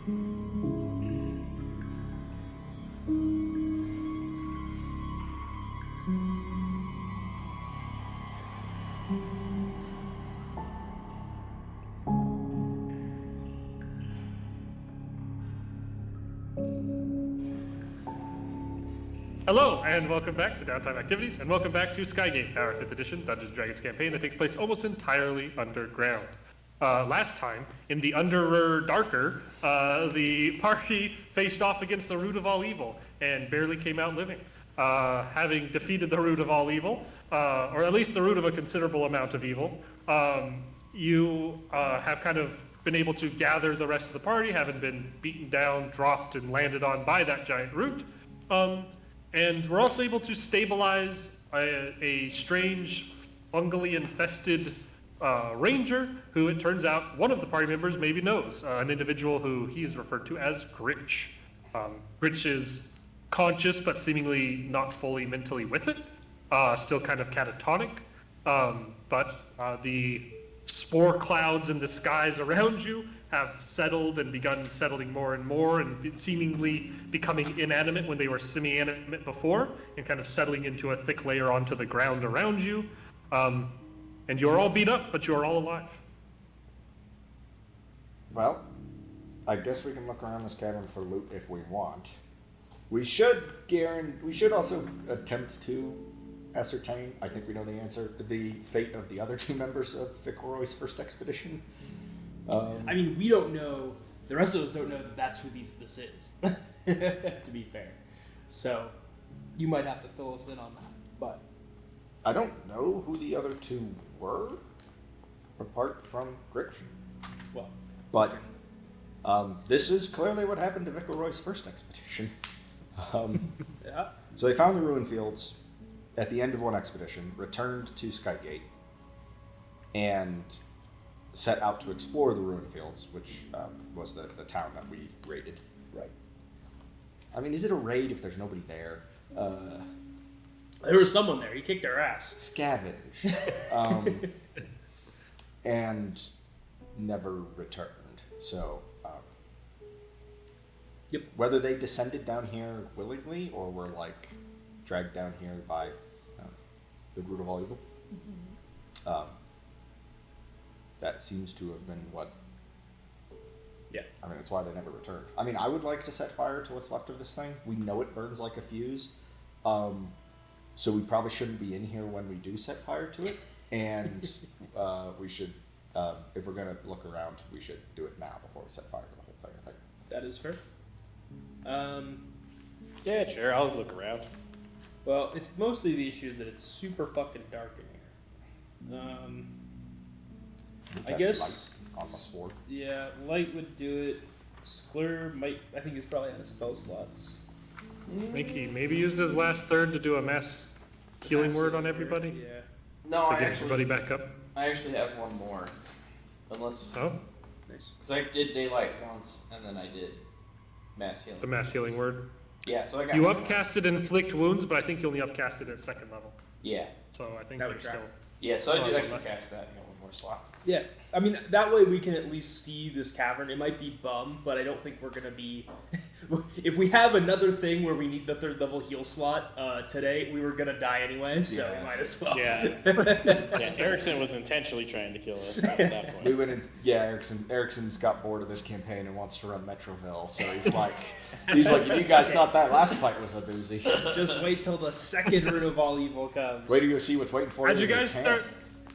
Hello, and welcome back to Downtime Activities, and welcome back to Skygate, our 5th edition Dungeons & Dragons campaign that takes place almost entirely underground. Last time, in the Underer Darker, the party faced off against the root of all evil, and barely came out living. Having defeated the root of all evil, or at least the root of a considerable amount of evil, you have kind of been able to gather the rest of the party, having been beaten down, dropped, and landed on by that giant root. And we're also able to stabilize a strange, fungally infested ranger, who it turns out one of the party members maybe knows, an individual who he's referred to as Gritch. Gritch is conscious, but seemingly not fully mentally with it, still kind of catatonic, but the spore clouds in the skies around you have settled and begun settling more and more and seemingly becoming inanimate when they were semi-animate before and kind of settling into a thick layer onto the ground around you. And you're all beat up, but you're all alive. Well, I guess we can look around this cavern for loot if we want. We should also attempt to ascertain, I think we know the answer, the fate of the other two members of Vicoroy's first expedition. I mean, we don't know. The rest of us don't know that that's who this is. To be fair, so you might have to fill us in on that. But I don't know who the other two were, apart from Gritch. Well, but this is clearly what happened to Vicoroy's first expedition. yeah. So they found the ruin fields at the end of one expedition, returned to Skygate, and set out to explore the ruin fields, which was the town that we raided. Right. I mean, is it a raid if there's nobody there? There was someone there. He kicked their ass. Scavenge. And never returned. So, yep. Whether they descended down here willingly or were, like, dragged down here by the root of all evil, that seems to have been what... Yeah. I mean, that's why they never returned. I mean, I would like to set fire to what's left of this thing. We know it burns like a fuse. So we probably shouldn't be in here when we do set fire to it. And we should, if we're going to look around, we should do it now before we set fire to the whole thing, I think. That is fair. Yeah, sure. I'll look around. Well, it's mostly the issue is that it's super fucking dark in here. I guess light on the sword. Yeah, light would do it. Sklur might. I think he's probably out of spell slots. I think he maybe used his last third to do a mass healing word on everybody. Yeah. No, To get everybody back up. I actually have one more. Unless... Oh, Nice. Because I did daylight once, and then I did mass healing. the mass healing word. Yeah, so I got You one more. upcasted inflict wounds, but I think you only upcasted at 2nd level. Yeah. So I think That you're would track. still... Yeah, so Sorry I about can that. cast that and get one more slot. Yeah, I mean that way we can at least see this cavern. It might be bum, but I don't think we're gonna be. If we have another thing where we need the 3rd level heal slot today, we were gonna die anyway, so we might as well. Yeah. Yeah, Erickson was intentionally trying to kill us at that point. We went in, yeah, Erickson's got bored of this campaign and wants to run Metroville, so he's like, you guys thought that last fight was a doozy. Just wait till the 2nd root of all evil comes. Wait till you see what's waiting for you.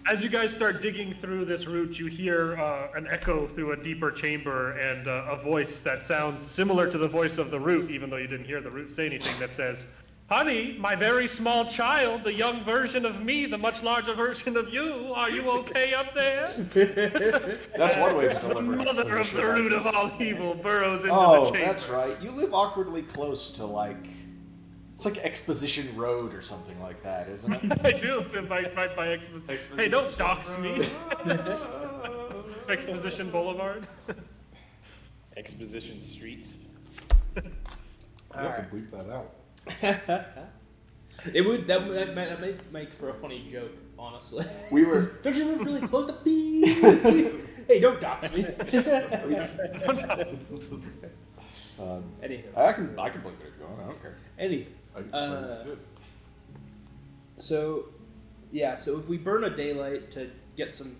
As you guys start digging through this route, you hear an echo through a deeper chamber and a voice that sounds similar to the voice of the root, even though you didn't hear the root say anything, that says, "Honey, my very small child, the young version of me, the much larger version of you, are you okay up there?" That's one way to deliver The an mother of exposition the root like of this. all evil burrows into Oh, the chamber. that's right. You live awkwardly close to, like... It's like Exposition Road or something like that, isn't it? I do. Hey, don't dox me. Exposition Boulevard. Exposition Streets. You have to bleep that out. It would that might make for a funny joke, honestly. We were... Don't you live really close to me? Hey, don't dox me. Anything. I can blink it going. I don't care. Any. I can good. So, yeah. So if we burn a daylight to get some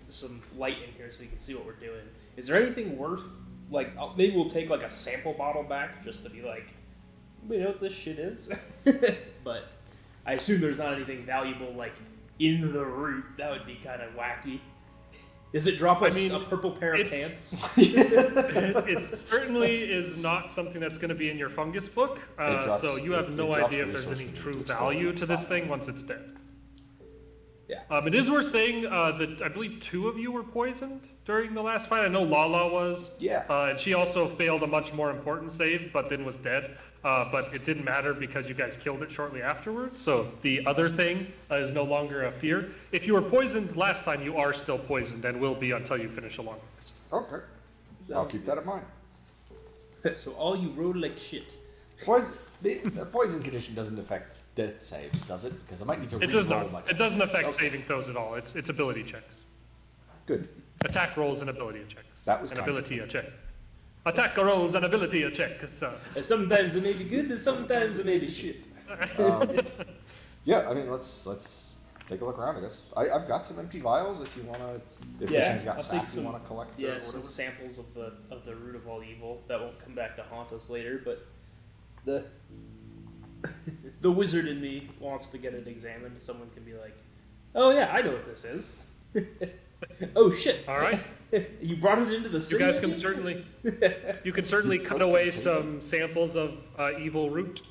light in here, so you can see what we're doing, is there anything worth? Like, maybe we'll take like a sample bottle back just to be like, we know what this shit is. But I assume there's not anything valuable like in the root. That would be kind of wacky. Does it drop us a purple pair of pants? It certainly is not something that's going to be in your fungus book. So you have no idea if there's any true value to this thing once it's dead. Yeah. It is worth saying that I believe 2 of you were poisoned during the last fight. I know Lala was. Yeah. And she also failed a much more important save, but then was dead. But it didn't matter because you guys killed it shortly afterwards. So the other thing is no longer a fear. If you were poisoned last time, you are still poisoned and will be until you finish a long rest. Okay. I'll keep that in mind. So all you roll like shit. The poison condition doesn't affect death saves, does it? Because I might need to It does re-roll not. my It doesn't affect saving throws at all. It's ability checks. Good. Attack rolls and ability checks. That was an kind ability check. Attack rolls and ability check. Sometimes it may be good, and sometimes it may be shit. Yeah, I mean, let's take a look around, I guess. I've got some empty vials if you want to... If Yeah, this thing's got I'll sap take you some- want to collect or Yeah, whatever. some samples of the root of all evil that won't come back to haunt us later, but the the wizard in me wants to get it examined. Someone can be like, "Oh yeah, I know what this is." Oh shit! All right. You brought it into the You city. guys can certainly cut away some samples of evil root.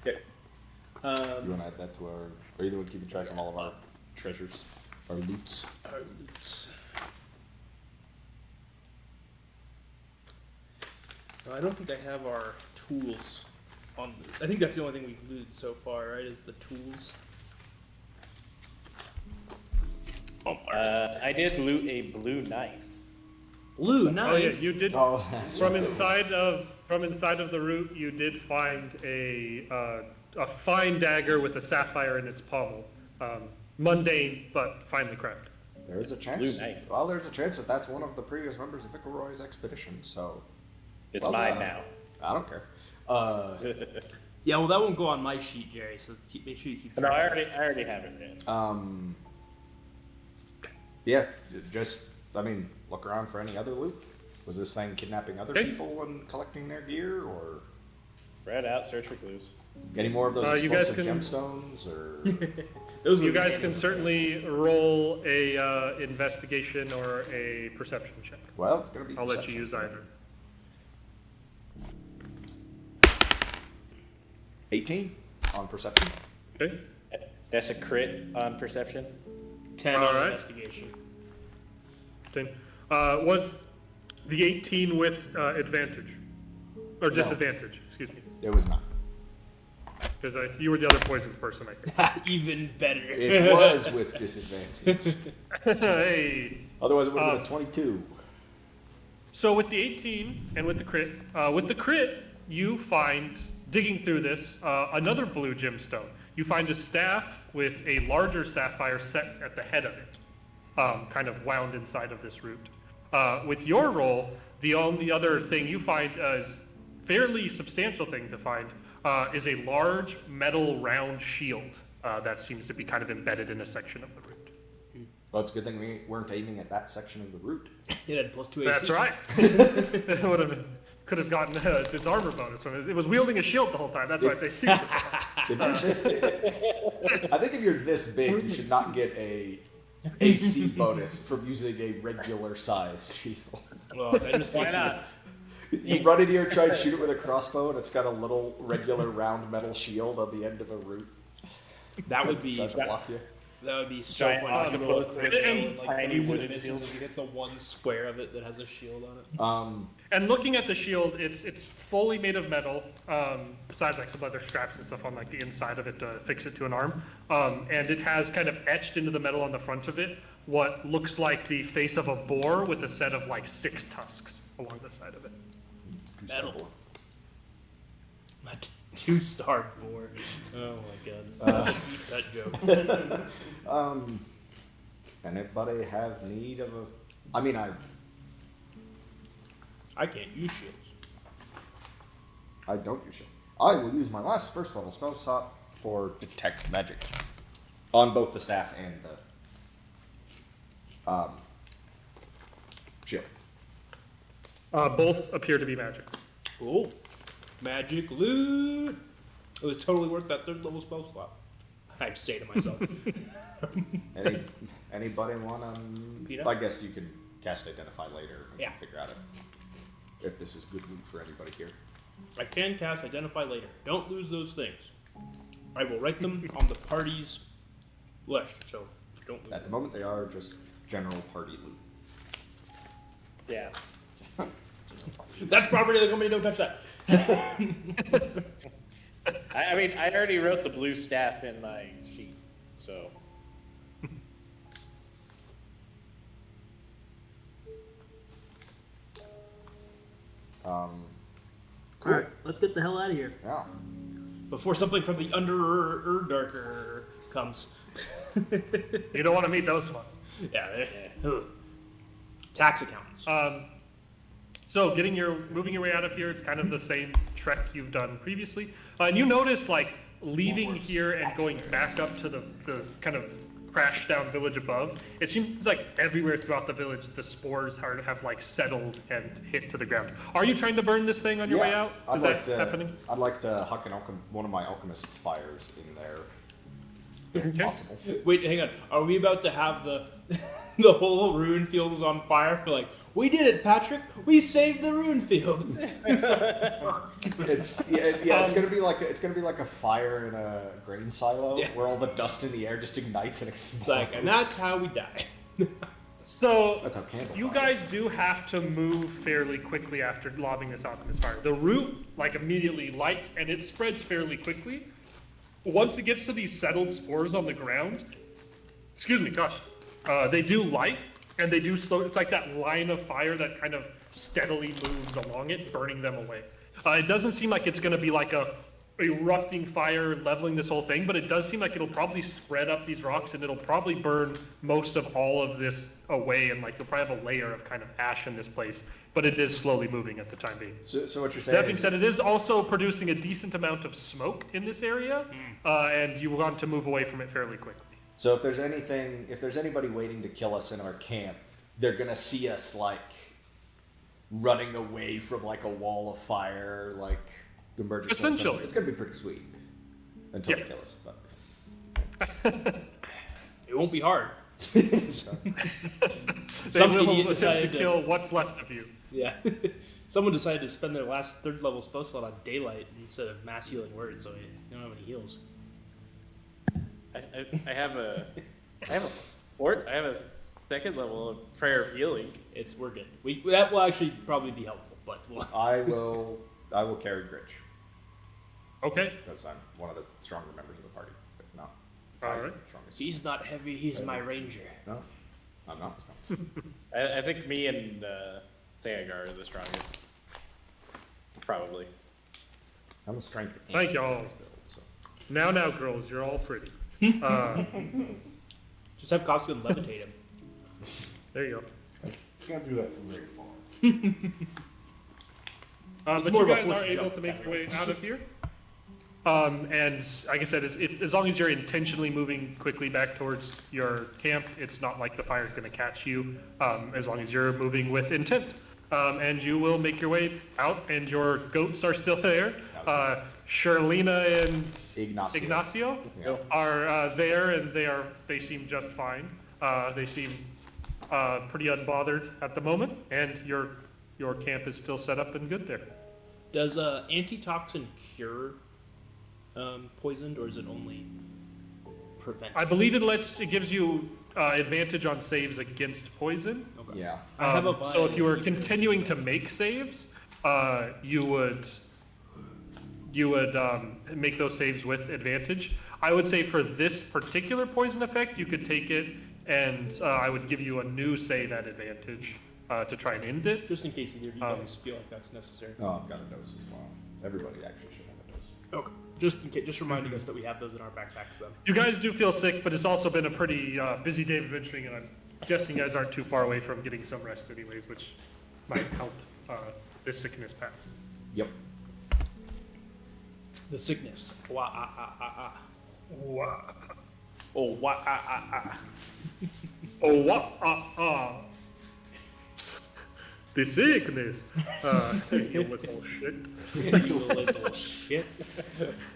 Okay. You want to add that to our... Are you the one keeping track of all of our treasures? Our loots? Our loots. I don't think I have our tools on. I think that's the only thing we've looted so far, right? Is the tools. I did loot a blue knife. Blue Oh knife. yeah, you did. Oh, that's From inside of the root, you did find a fine dagger with a sapphire in its pommel. Mundane, but finely crafted. There's a chance. Blue knife. Well, there's a chance that that's one of the previous members of Icleroy's expedition, so... It's Well, mine now. I don't care. Yeah, well, that won't go on my sheet, Jerry. So make sure you keep No, track. I already have it written. Yeah, just, I mean, look around for any other loot. Was this thing kidnapping other people and collecting their gear, or Spread out, search for clues. any more of those you guys explosive can- gemstones, or... Those You were guys handy. can certainly roll a investigation or a perception check. Well, it's gonna be I'll let you perception. use either. 18 on perception. Okay. That's a crit on perception. 10 All on right. investigation. Then, was the 18 with advantage or disadvantage? Excuse me, It was not. because you were the other poisoned person. I think. Even better. It was with disadvantage. Hey. Otherwise, it would have been a 22. So with the 18 and with the crit, you find, digging through this, another blue gemstone. You find a staff with a larger sapphire set at the head of it, kind of wound inside of this root. With your roll, the only other thing you find is fairly substantial thing to find is a large metal round shield that seems to be kind of embedded in a section of the root. Well, it's a good thing we weren't aiming at that section of the route. It had +2 AC. That's right. It would have could have gotten its armor bonus from it. It was wielding a shield the whole time. That's why I say secret. If you're this, I think if you're this big, you should not get a AC bonus from using a regular size shield. Well, that just Why makes me- not? You run in here and try to shoot it with a crossbow, and it's got a little regular round metal shield on the end of a root. That would be Trying to block you. that would be so Giant funny. octopus Like, with and, like, tiny the wooden misses shield. and you hit the one square of it that has a shield on it. And looking at the shield, it's fully made of metal. Besides like some other straps and stuff on like the inside of it to fix it to an arm. And it has kind of etched into the metal on the front of it what looks like the face of a boar with a set of like 6 tusks along the side of it. Metal. A 2-star boar. Oh my god. That's a deep cut joke. Anybody have need of a... I mean, I can't use shields. I don't use shields. I will use my last first level spell slot for detect magic on both the staff and the shield. Both appear to be magic. Cool. Magic loot. It was totally worth that 3rd level spell slot. I say to myself. Anybody want to? Peanut? I guess you can cast identify later and Yeah. figure out if this is good loot for anybody here. I can cast identify later. Don't lose those things. I will write them on the party's list, so don't lose At the them. moment, they are just general party loot. Yeah. That's property of the company. Don't touch that. I mean, I already wrote the blue staff in my sheet, so. Cool. All right, let's get the hell out of here Yeah. before something from the Darker comes. You don't want to meet those ones. Yeah. Ugh. Tax accountants. So moving your way out of here, it's kind of the same trek you've done previously. And you notice like leaving here and going back up to the kind of crashed down village above, it seems like everywhere throughout the village the spores have like settled and hit to the ground. Are you trying to burn this thing on your way out? Is that happening? I'd like to huck one of my alchemist's fires in there, if Okay. possible. Wait, hang on. Are we about to have the the whole ruin field is on fire? We're like, we did it, Patrick. We saved the ruin field. It's gonna be like a fire in a grain silo Yeah. where all the dust in the air just ignites and explodes. Like, and that's how we die. So That's how candle you fire. guys do have to move fairly quickly after lobbing this alchemist fire. The root like immediately lights and it spreads fairly quickly. Once it gets to these settled spores on the ground, they do light and they do slow. It's like that line of fire that kind of steadily moves along it, burning them away. It doesn't seem like it's going to be like a erupting fire leveling this whole thing, but it does seem like it'll probably spread up these rocks and it'll probably burn most of all of this away, and like you'll probably have a layer of kind of ash in this place, but it is slowly moving at the time being. So what you're saying That being is said, it is also producing a decent amount of smoke in this area, and you want to move away from it fairly quickly. so if there's anybody waiting to kill us in our camp, they're gonna see us like running away from like a wall of fire, like emerging. Essentially. It's gonna be pretty sweet until they Yeah. kill us. It won't be hard. They Some will idiot attempt to decided to- kill what's left of you. Yeah. Someone decided to spend their last 3rd level spell slot on daylight instead of mass healing word, so you don't have any heals. I have a 2nd level of prayer of healing. We're good. That will actually probably be helpful, but I will carry Gritch Okay. because I'm one of the stronger members of the party, but not All right. strongest. he's not heavy. He's my ranger. No, I'm not the strongest. I think me and Theagar are the strongest. Probably. I'm a strength. Thank y'all. in this build, so. Now, girls, you're all pretty. Just have Koskinen levitate him. There you go. Can't do that from very far. But more you of a guys push are able jump to make kind your of way out of here. And like I said, as long as you're intentionally moving quickly back towards your camp, it's not like the fire's going to catch you, as long as you're moving with intent. And you will make your way out, and your goats are still there. Sherlina and Ignacio Yeah. are there, and they seem just fine. They seem pretty unbothered at the moment, and your camp is still set up and good there. Does antitoxin cure poisoned, or is it only prevent? I believe it gives you advantage on saves against poison. Okay. Yeah. I have a So if you were bio- continuing to make saves, you would make those saves with advantage. I would say for this particular poison effect, you could take it, and I would give you a new save at advantage to try and end it. Just in case either of you guys feel like that's necessary. Oh, I've got a dose as well. Everybody actually should have a dose. Okay. Just in case, just reminding us that we have those in our backpacks then. You guys do feel sick, but it's also been a pretty busy day of adventuring, and I'm guessing you guys aren't too far away from getting some rest anyways, which might help this sickness pass. Yep. The sickness. Wah, ah, ah, ah, ah. Wow. Oh, wah, ah, ah, ah. Oh, what? The sickness. You little shit. You little shit.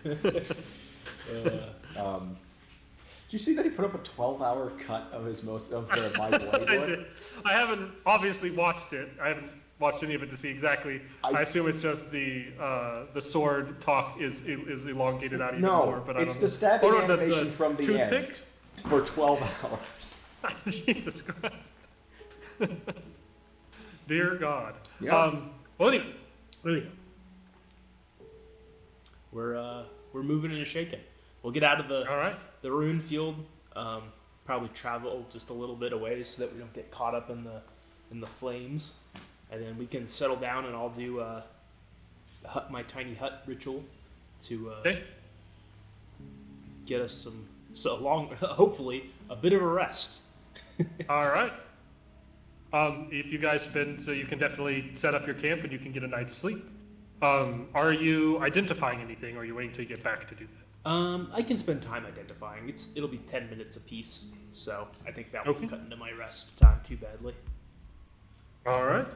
Did you see that he put up a 12-hour cut of my blade I work? did. I haven't obviously watched it. I haven't watched any of it to see exactly. I assume it's just the sword talk is elongated out even No, more. But it's I don't the know. stabbing Oh, no, that's animation from the toothpick? end for 12 hours. Jesus Christ. Dear God. Yeah. Well, anyway. We're moving and shaking. We'll get out of All right. the ruin field. Probably travel just a little bit away so that we don't get caught up in the flames, and then we can settle down and I'll do my tiny hut ritual to Okay. get us hopefully a bit of a rest. All right. If you guys spend, so you can definitely set up your camp and you can get a night's sleep. Are you identifying anything, or are you waiting till you get back to do that? I can spend time identifying. It'll be 10 minutes apiece, so I think that won't Okay. cut into my rest time too badly. All right.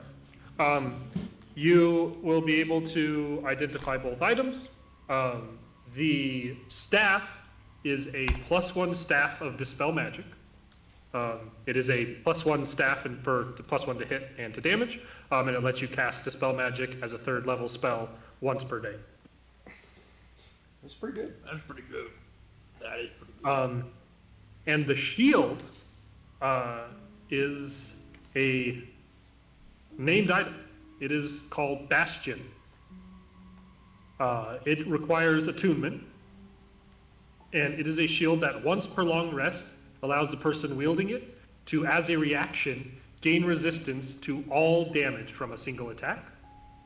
You will be able to identify both items. The staff is a +1 staff of Dispel Magic. It is a +1 staff and for +1 to hit and to damage, and it lets you cast Dispel Magic as a 3rd level spell once per day. That's pretty good. That's pretty good. That is pretty good. And the shield is a named item. It is called Bastion. It requires attunement, and it is a shield that once per long rest allows the person wielding it to, as a reaction, gain resistance to all damage from a single attack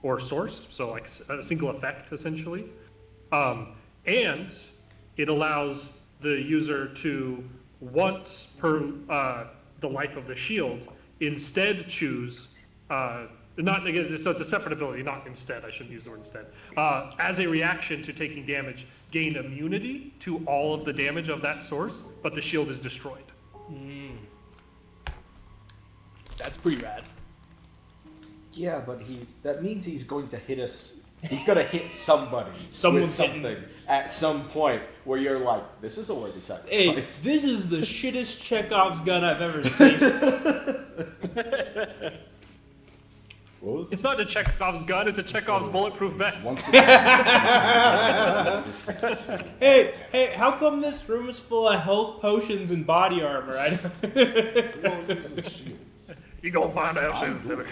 or source, so like a single effect essentially. And it allows the user to, once per the life of the shield, instead choose, so it's a separate ability, not instead, I shouldn't use the word instead. As a reaction to taking damage, gain immunity to all of the damage of that source, but the shield is destroyed. That's pretty rad. Yeah, but that means he's going to hit us. He's going to hit somebody Someone's with something at some point where you're like, this is a worthy sacrifice. Hey, this is the shittest Chekhov's gun I've ever seen. What was It's not a Chekhov's gun, it's a Chekhov's bulletproof vest. once again. Hey, how come this room is full of health potions and body armor? You gonna find out I'm soon. doing Timmy.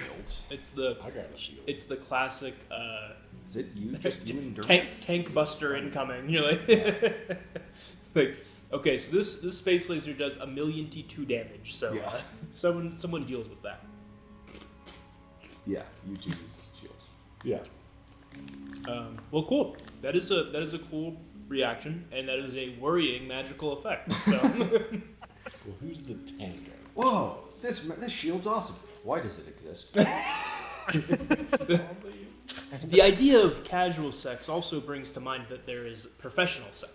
shields. I got a shield. It's the classic Is it you? Just you and Dirk? tank buster incoming. You're like, okay, so this space laser does 1,000,000 damage. So Yeah. someone deals with that. Yeah, you two use shields. Yeah. Well, cool. That is a cool reaction, and that is a worrying magical effect. So Well, who's the tank? Whoa, this shield's awesome. Why does it exist? the idea of casual sex also brings to mind that there is professional sex,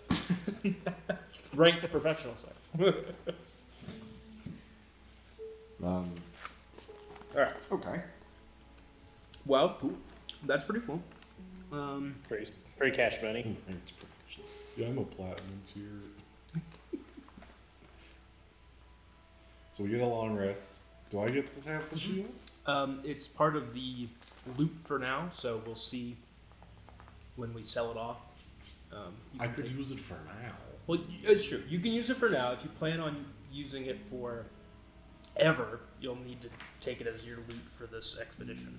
ranked professional sex. All right. Okay. Well, that's pretty cool. Free cash money. Yeah, I'm a platinum tier. So we get a long rest. Do I get to have the shield? It's part of the loot for now, so we'll see when we sell it off. I could use it for now. Well, it's true. You can use it for now. If you plan on using it for ever, you'll need to take it as your loot for this expedition.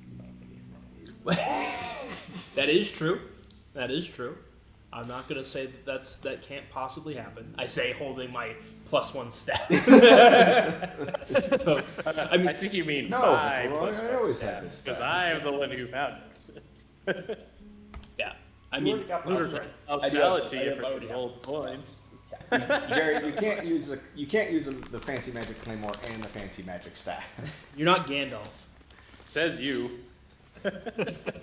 That is true. That is true. I'm not gonna say that can't possibly happen. I say holding my +1 staff. I think you mean No, buy well, plus I one always staff, had this because staff. I am the one who found it. Yeah. I You mean, already got the Looter's rest of right. it. I'll I do sell have- it to I you have for already gold points. Jerry, you can't use the fancy magic claymore and the fancy magic staff. You're not Gandalf. Says you.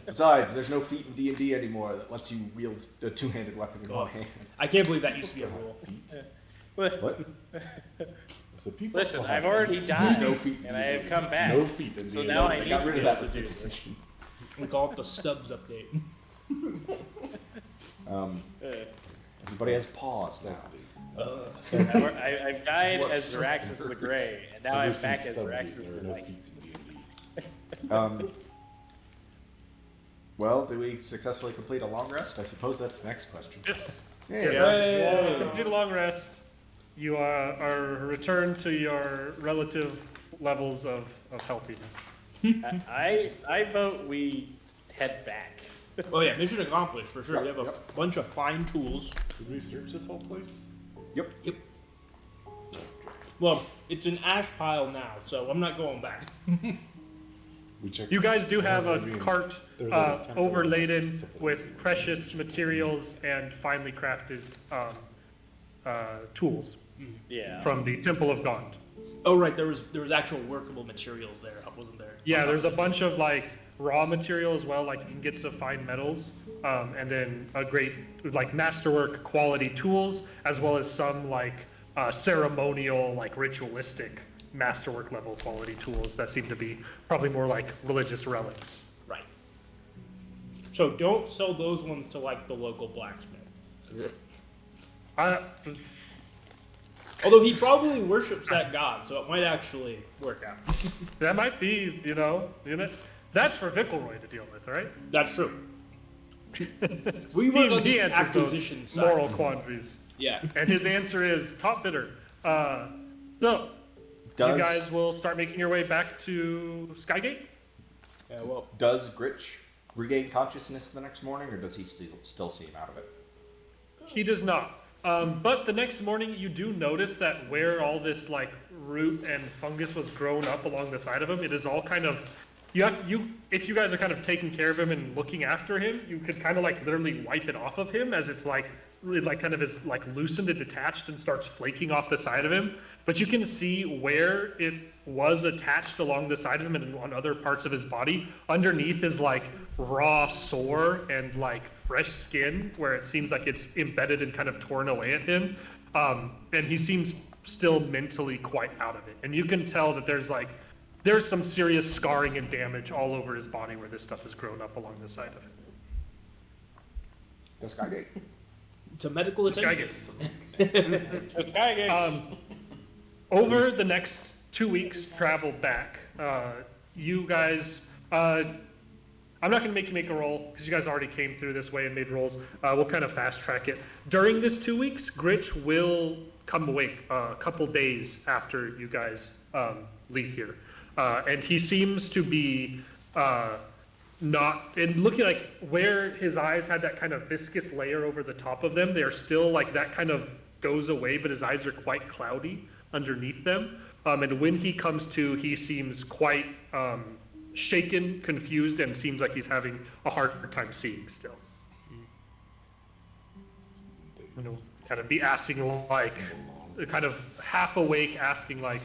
Besides, there's no feat in D&D anymore that lets you wield a two-handed weapon in one hand. I can't believe that used to be a rule. What? So people Listen, still have I've already feet. died, no feet in and I have D&D. come back. No feet in So D&D. now I They need got to rid be of able that to do with this. We call it the Stubbs update. Everybody has paws now. I've died What as Zaraxus the Grey, and now I'm Ever back since as Stubby, Zaraxus there the are no White. feet in D&D. Well, do we successfully complete a long rest? I suppose that's the next question. Yes. Yeah. Yes. You complete a long rest. You are returned to your relative levels of healthiness. I vote we head back. Oh yeah, mission accomplished for sure. Yep, We have a yep. bunch of fine tools. Did we search this whole place? Yep. Well, it's an ash pile now, so I'm not going back. We checked. You guys do have a I mean, cart there's like a temple overladen something. with precious materials and finely crafted tools Yeah. from the Temple of Gond. Oh right, there was actual workable materials there, wasn't there? Yeah, there's a bunch of like raw material as well, like ingots of fine metals, and then a great like masterwork quality tools, as well as some like ceremonial, like ritualistic masterwork level quality tools that seem to be probably more like religious relics. Right. So don't sell those ones to like the local blacksmith. Although he probably worships that god, so it might actually work out. That might be, that's for Vickelroy to deal with, right? That's true. We work on He the answers acquisition those side. moral quandaries. Yeah. And his answer is top bidder. So, you guys will start making your way back to Skygate? Yeah. Well, Does Gritch regain consciousness the next morning, or does he still see him out of it? He does not. But the next morning, you do notice that where all this like root and fungus was grown up along the side of him, it is all kind of if you guys are kind of taking care of him and looking after him, you could kind of like literally wipe it off of him as it's like really like kind of is like loosened and detached and starts flaking off the side of him. But you can see where it was attached along the side of him and on other parts of his body. Underneath is like raw sore and like fresh skin where it seems like it's embedded and kind of torn away at him. And he seems still mentally quite out of it. And you can tell that there's some serious scarring and damage all over his body where this stuff has grown up along the side of him. The Skygate. to medical attention. Skygate. Over the next 2 weeks, travel back. You guys, I'm not going to make you make a roll because you guys already came through this way and made rolls. We'll kind of fast track it. During this 2 weeks, Gritch will come awake a couple days after you guys leave here. And he seems to be not, and looking like where his eyes had that kind of viscous layer over the top of them, they're still like that kind of goes away, but his eyes are quite cloudy underneath them. And when he comes to, he seems quite shaken, confused, and seems like he's having a hard time seeing still. You know, kind of be asking like, kind of half awake, asking like,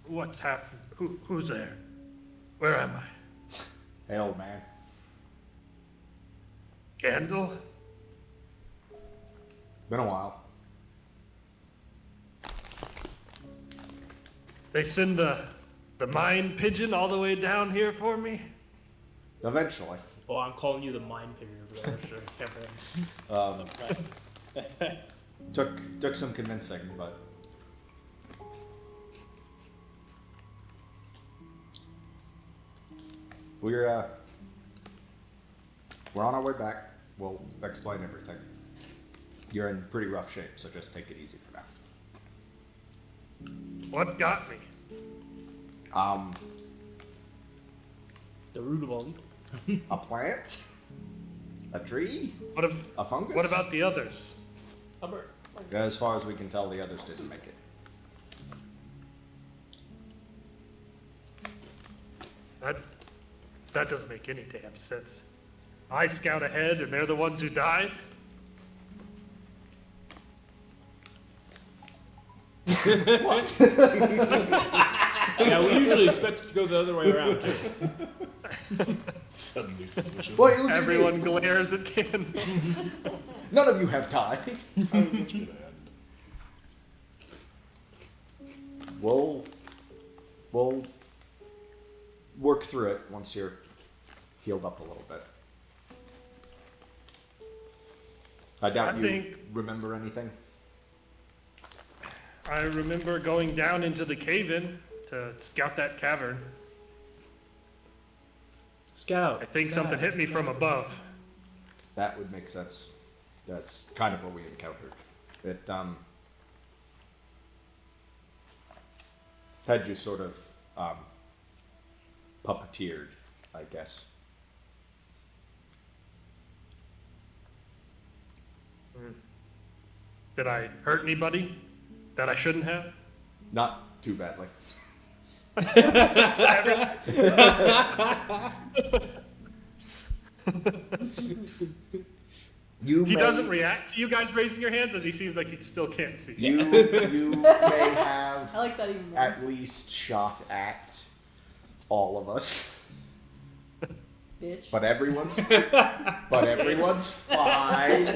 what's happened? Who's there? Where am I? Hey, old man. Candle? Been a while. They send the mine pigeon all the way down here for me? Eventually. Oh, I'm calling you the mind pigeon over there. Sure. Took some convincing, but we're on our way back. We'll explain everything. You're in pretty rough shape, so just take it easy for now. What got me? The root of all evil. A plant? A tree? A fungus? What about the others? As far as we can tell, the others didn't make it. That doesn't make any damn sense. I scout ahead and they're the ones who died? What? Yeah, we usually expect it to go the other way around too. Suddenly suspicious. Well, look at Everyone me. glares at Ken. None of you have time. How is this gonna end? We'll work through it once you're healed up a little bit. I doubt I you think- remember anything. I remember going down into the cave-in to scout that cavern. Scout. I think something hit me from above. That would make sense. That's kind of what we encountered. It had you sort of puppeteered, I guess. Did I hurt anybody that I shouldn't have? Not too badly. You He may, doesn't react to you guys raising your hands as he seems like he still can't see. You may have I like that even more. at least shot at all of us, Bitch. but everyone's fine.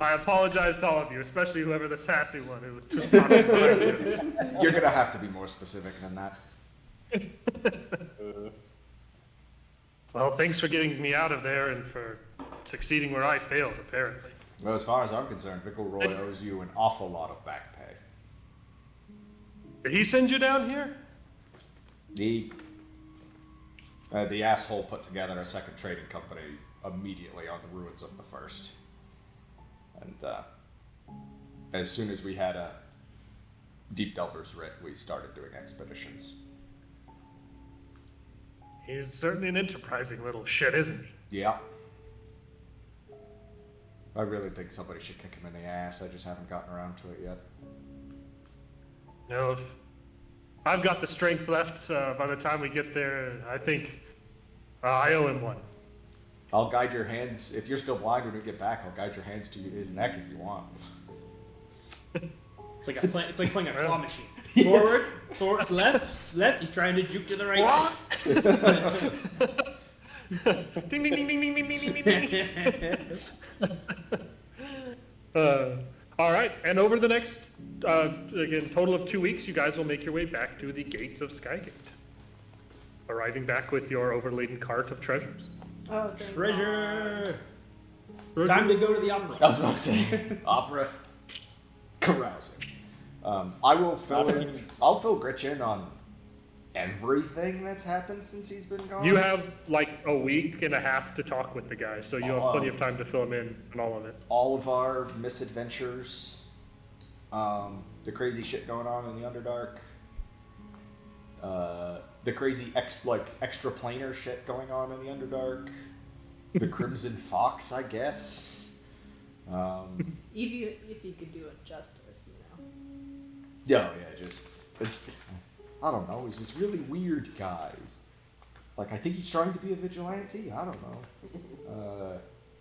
I apologize to all of you, especially whoever the sassy one who just talking behind you. You're gonna have to be more specific than that. Well, thanks for getting me out of there and for succeeding where I failed, apparently. Well, as far as I'm concerned, Vickle Roy owes you an awful lot of back pay. Did he send you down here? The asshole put together a second trading company immediately on the ruins of the first. And as soon as we had a Deep Delver's Writ, we started doing expeditions. He's certainly an enterprising little shit, isn't he? Yeah. I really think somebody should kick him in the ass. I just haven't gotten around to it yet. You know, if I've got the strength left by the time we get there, I think I owe him one. I'll guide your hands. If you're still blind when we get back, I'll guide your hands to his neck if you want. It's like playing a claw machine. Forward, left. He's trying to juke to the right. Ding, ding, ding, ding, ding, ding, ding, ding, ding. All right, and over the next, again, total of 2 weeks, you guys will make your way back to the gates of Skygate, arriving back with your overladen cart of treasures. Oh, thank Treasure. Time to go to the opera. I was about to say, opera, carousing. I'll fill Gritch in on everything that's happened since he's been gone. You have like a week and a half to talk with the guy, so you have plenty of time to fill him in on all of it. All of our misadventures, the crazy shit going on in the Underdark, the crazy extra planar shit going on in the Underdark, the Crimson Fox, I guess. If you could do it justice, you know. Yeah, just I don't know. He's this really weird guy. I think he's trying to be a vigilante. I don't know.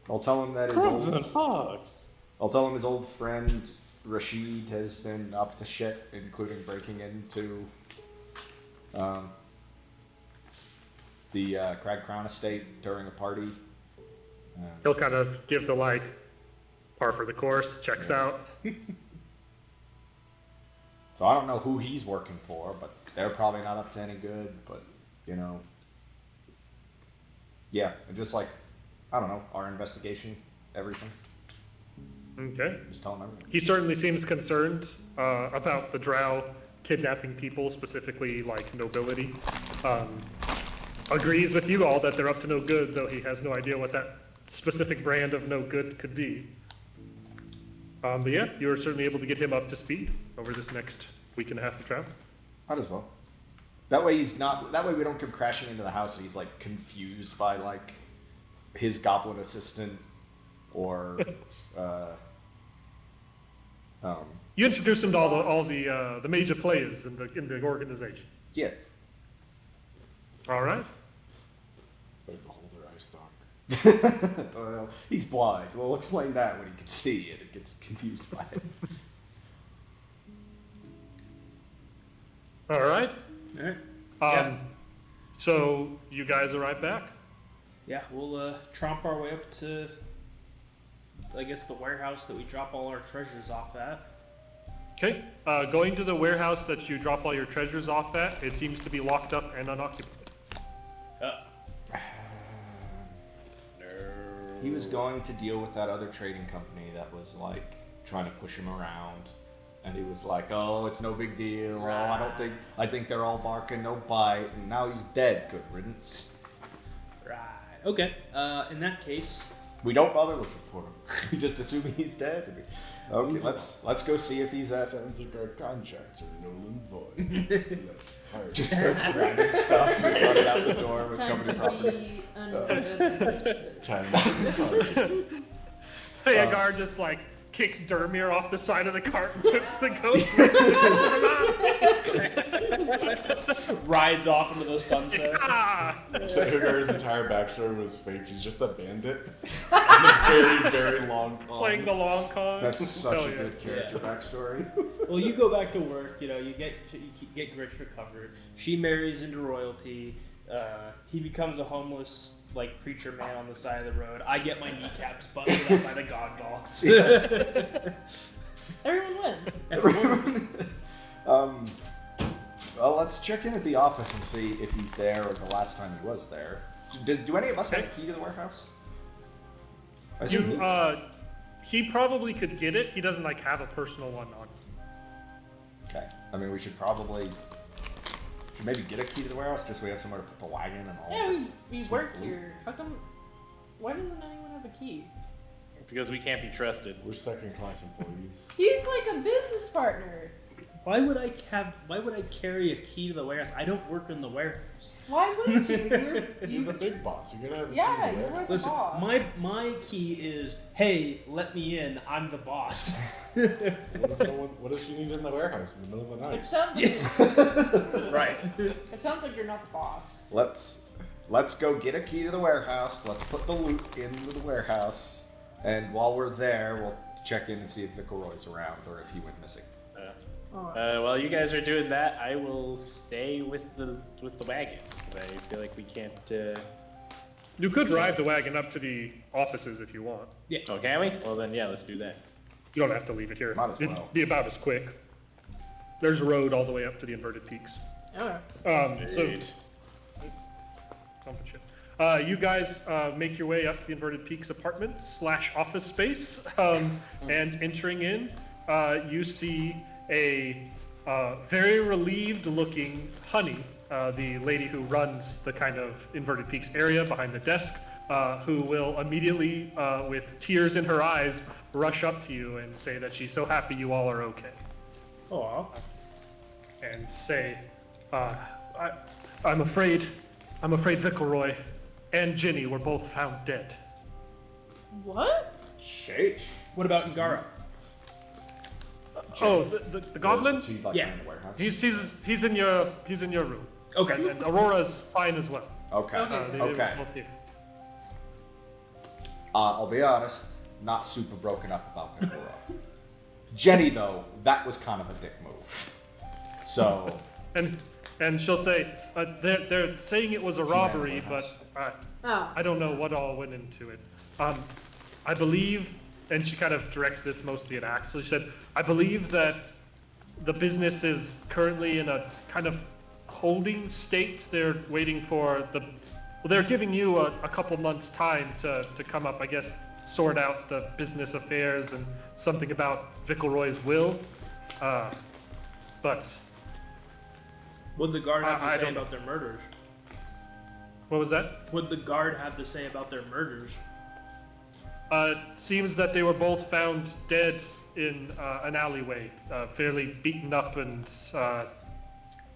I'll tell him that I'll tell him his old friend Rashid has been up to shit, including breaking into the Crag Crown estate during a party. He'll kind of give the par for the course, checks out. So I don't know who he's working for, but they're probably not up to any good. But yeah, and just I don't know, our investigation, everything. Okay. Just tell him everything. He certainly seems concerned about the Drow kidnapping people, specifically nobility. Agrees with you all that they're up to no good, though he has no idea what that specific brand of no good could be. But yeah, you are certainly able to get him up to speed over this next week and a half of travel. Might as well. That way That way we don't come crashing into the house and he's confused by his goblin assistant or You introduce him to all the major players in the organization. yeah. All right. Beholder eye stalk. Well, he's blind. We'll explain that when he can see it. It gets confused by it. All right. All right. So you guys arrive back. Yeah, we'll tromp our way up to, I guess, the warehouse that we drop all our treasures off at. Okay. Going to the warehouse that you drop all your treasures off at, it seems to be locked up and unoccupied. He was going to deal with that other trading company that was like trying to push him around, and he was like, "Oh, it's no big deal. Oh, I think they're all barking, no bite." And now he's dead. Good riddance. Right. Okay. In that case, We don't bother looking for him. We just assume he's dead. Okay, let's go see if he's at. Sounds like our contracts are null and void. Let's fire Just starts grabbing stuff and running out the door with Time company to property. be unproductive. time. Theogar just like kicks Dermir off the side of the cart and puts the ghost. rides off into the sunset. Sugar's entire backstory was fake. He's just a bandit. And a very, very long con. Playing the long con. That's such Hell a yeah. good character backstory. Well, you go back to work. You get Gritch recovered. She marries into royalty. He becomes a homeless like preacher man on the side of the road. I get my kneecaps busted up by the god goths. Everyone wins. Well, let's check in at the office and see if he's there or the last time he was there. Do any of us have a key to the warehouse? I assume You, he probably could get it. He doesn't like have a personal one on. Okay. I mean, we should probably maybe get a key to the warehouse just so we have somewhere to put the wagon and all Yeah, this. we sweet work loot. here. How come? Why doesn't anyone have a key? Because we can't be trusted. We're second-class employees. He's like a business partner. Why would I carry a key to the warehouse? I don't work in the warehouse. Why wouldn't you? You're the big boss. You're gonna have a Yeah, key to the you're warehouse. the Listen, boss. my key is, hey, let me in. I'm the boss. What if you need it in the warehouse in the middle of the It night? sounds like Right. it sounds like you're not the boss. Let's go get a key to the warehouse. Let's put the loot into the warehouse, and while we're there, we'll check in and see if Roy's around or if he went missing. While you guys are doing that, I will stay with the wagon. 'Cause I feel like we can't. You could ride the wagon up to the offices if you want. Oh, can we? Well, then yeah, let's do that. You don't have to leave it here. Might as well. It'd be about as quick. There's a road all the way up to the inverted peaks. Okay. So Great. you guys make your way up to the Inverted Peaks apartments / office space, and entering in, you see a very relieved-looking Honey, the lady who runs the kind of Inverted Peaks area behind the desk, who will immediately, with tears in her eyes, rush up to you and say that she's so happy you all are okay. Aw. And say, I'm afraid Vickelroy and Ginny were both found dead. What? Sheesh. What about Ngara? Oh, the goblin? Is he like Yeah. in the warehouse? He's in your room. Okay. And Aurora's fine as well. Okay. Okay. They were Okay. both here. I'll be honest, not super broken up about Vicora. Jenny, though, that was kind of a dick move. So, And she'll say, they're saying it was a robbery, but Oh. I don't know what all went into it. I believe, and she kind of directs this mostly at Axel. She said, I believe that the business is currently in a kind of holding state. They're waiting for they're giving you a couple months' time to come up, I guess, sort out the business affairs and something about Vickelroy's will. But What'd the guard have I to say don't- about their murders? what was that? What'd the guard have to say about their murders? Seems that they were both found dead in an alleyway, fairly beaten up, and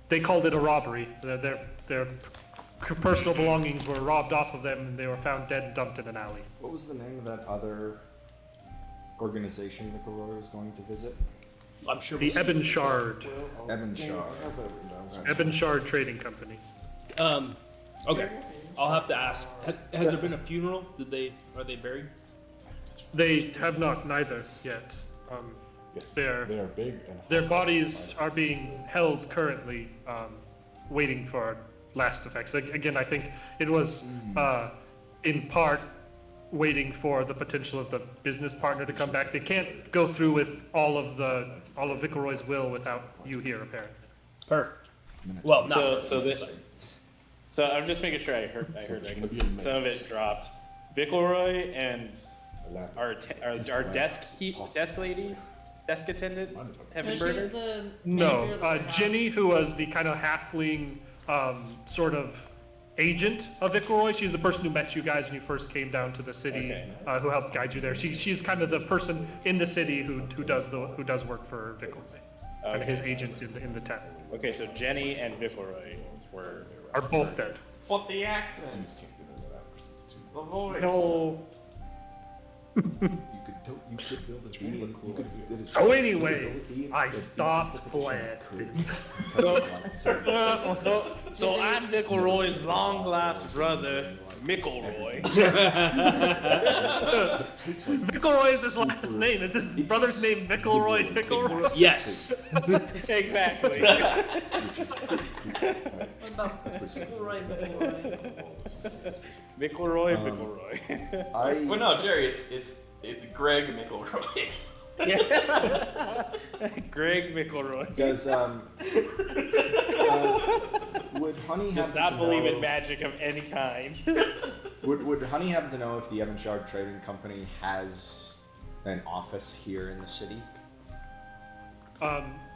they called it a robbery. Their personal belongings were robbed off of them, and they were found dead and dumped in an alley. what was the name of that other organization Vicora was going to visit? I'm sure. The Ebonshard, Ebonshard. Ebonshard Trading Company. Okay. I'll have to ask. Has there been a funeral? Are they buried? They have not neither yet. Yes. They They are big and Their hot. bodies are being held currently, waiting for last effects. Again, I think it was in part waiting for the potential of the business partner to come back. They can't go through with all of Viceroy's will without you here, apparently. Perfect. Well, no. So I'm just making sure I heard that because some of it dropped. Vickelroy and our desk attendant have No, been she's murdered. the No, manager of the warehouse. Jenny, who was the kind of halfling sort of agent of Viceroy. She's the person who met you guys when you first came down to the city, Okay. who helped guide you there. She's kind of the person in the city who does work for Viceroy, kind of his agent in the town. Okay, so Jenny and Vickelroy Are both dead. But the accent, the voice. No. You could build a dream. So anyway, I stopped blasting. So I'm Vickelroy's long lost brother, Mickelroy. Viceroy is his last name. Is his brother's name Viceroy? Viceroy? Yes. Exactly. What about McElroy? Mickelroy. Well, no, Jerry, it's Greg McElroy. Greg Mickelroy. Does would Honey Does happen not to believe know, in magic of any kind. Would Honey happen to know if the Ebonshard Trading Company has an office here in the city?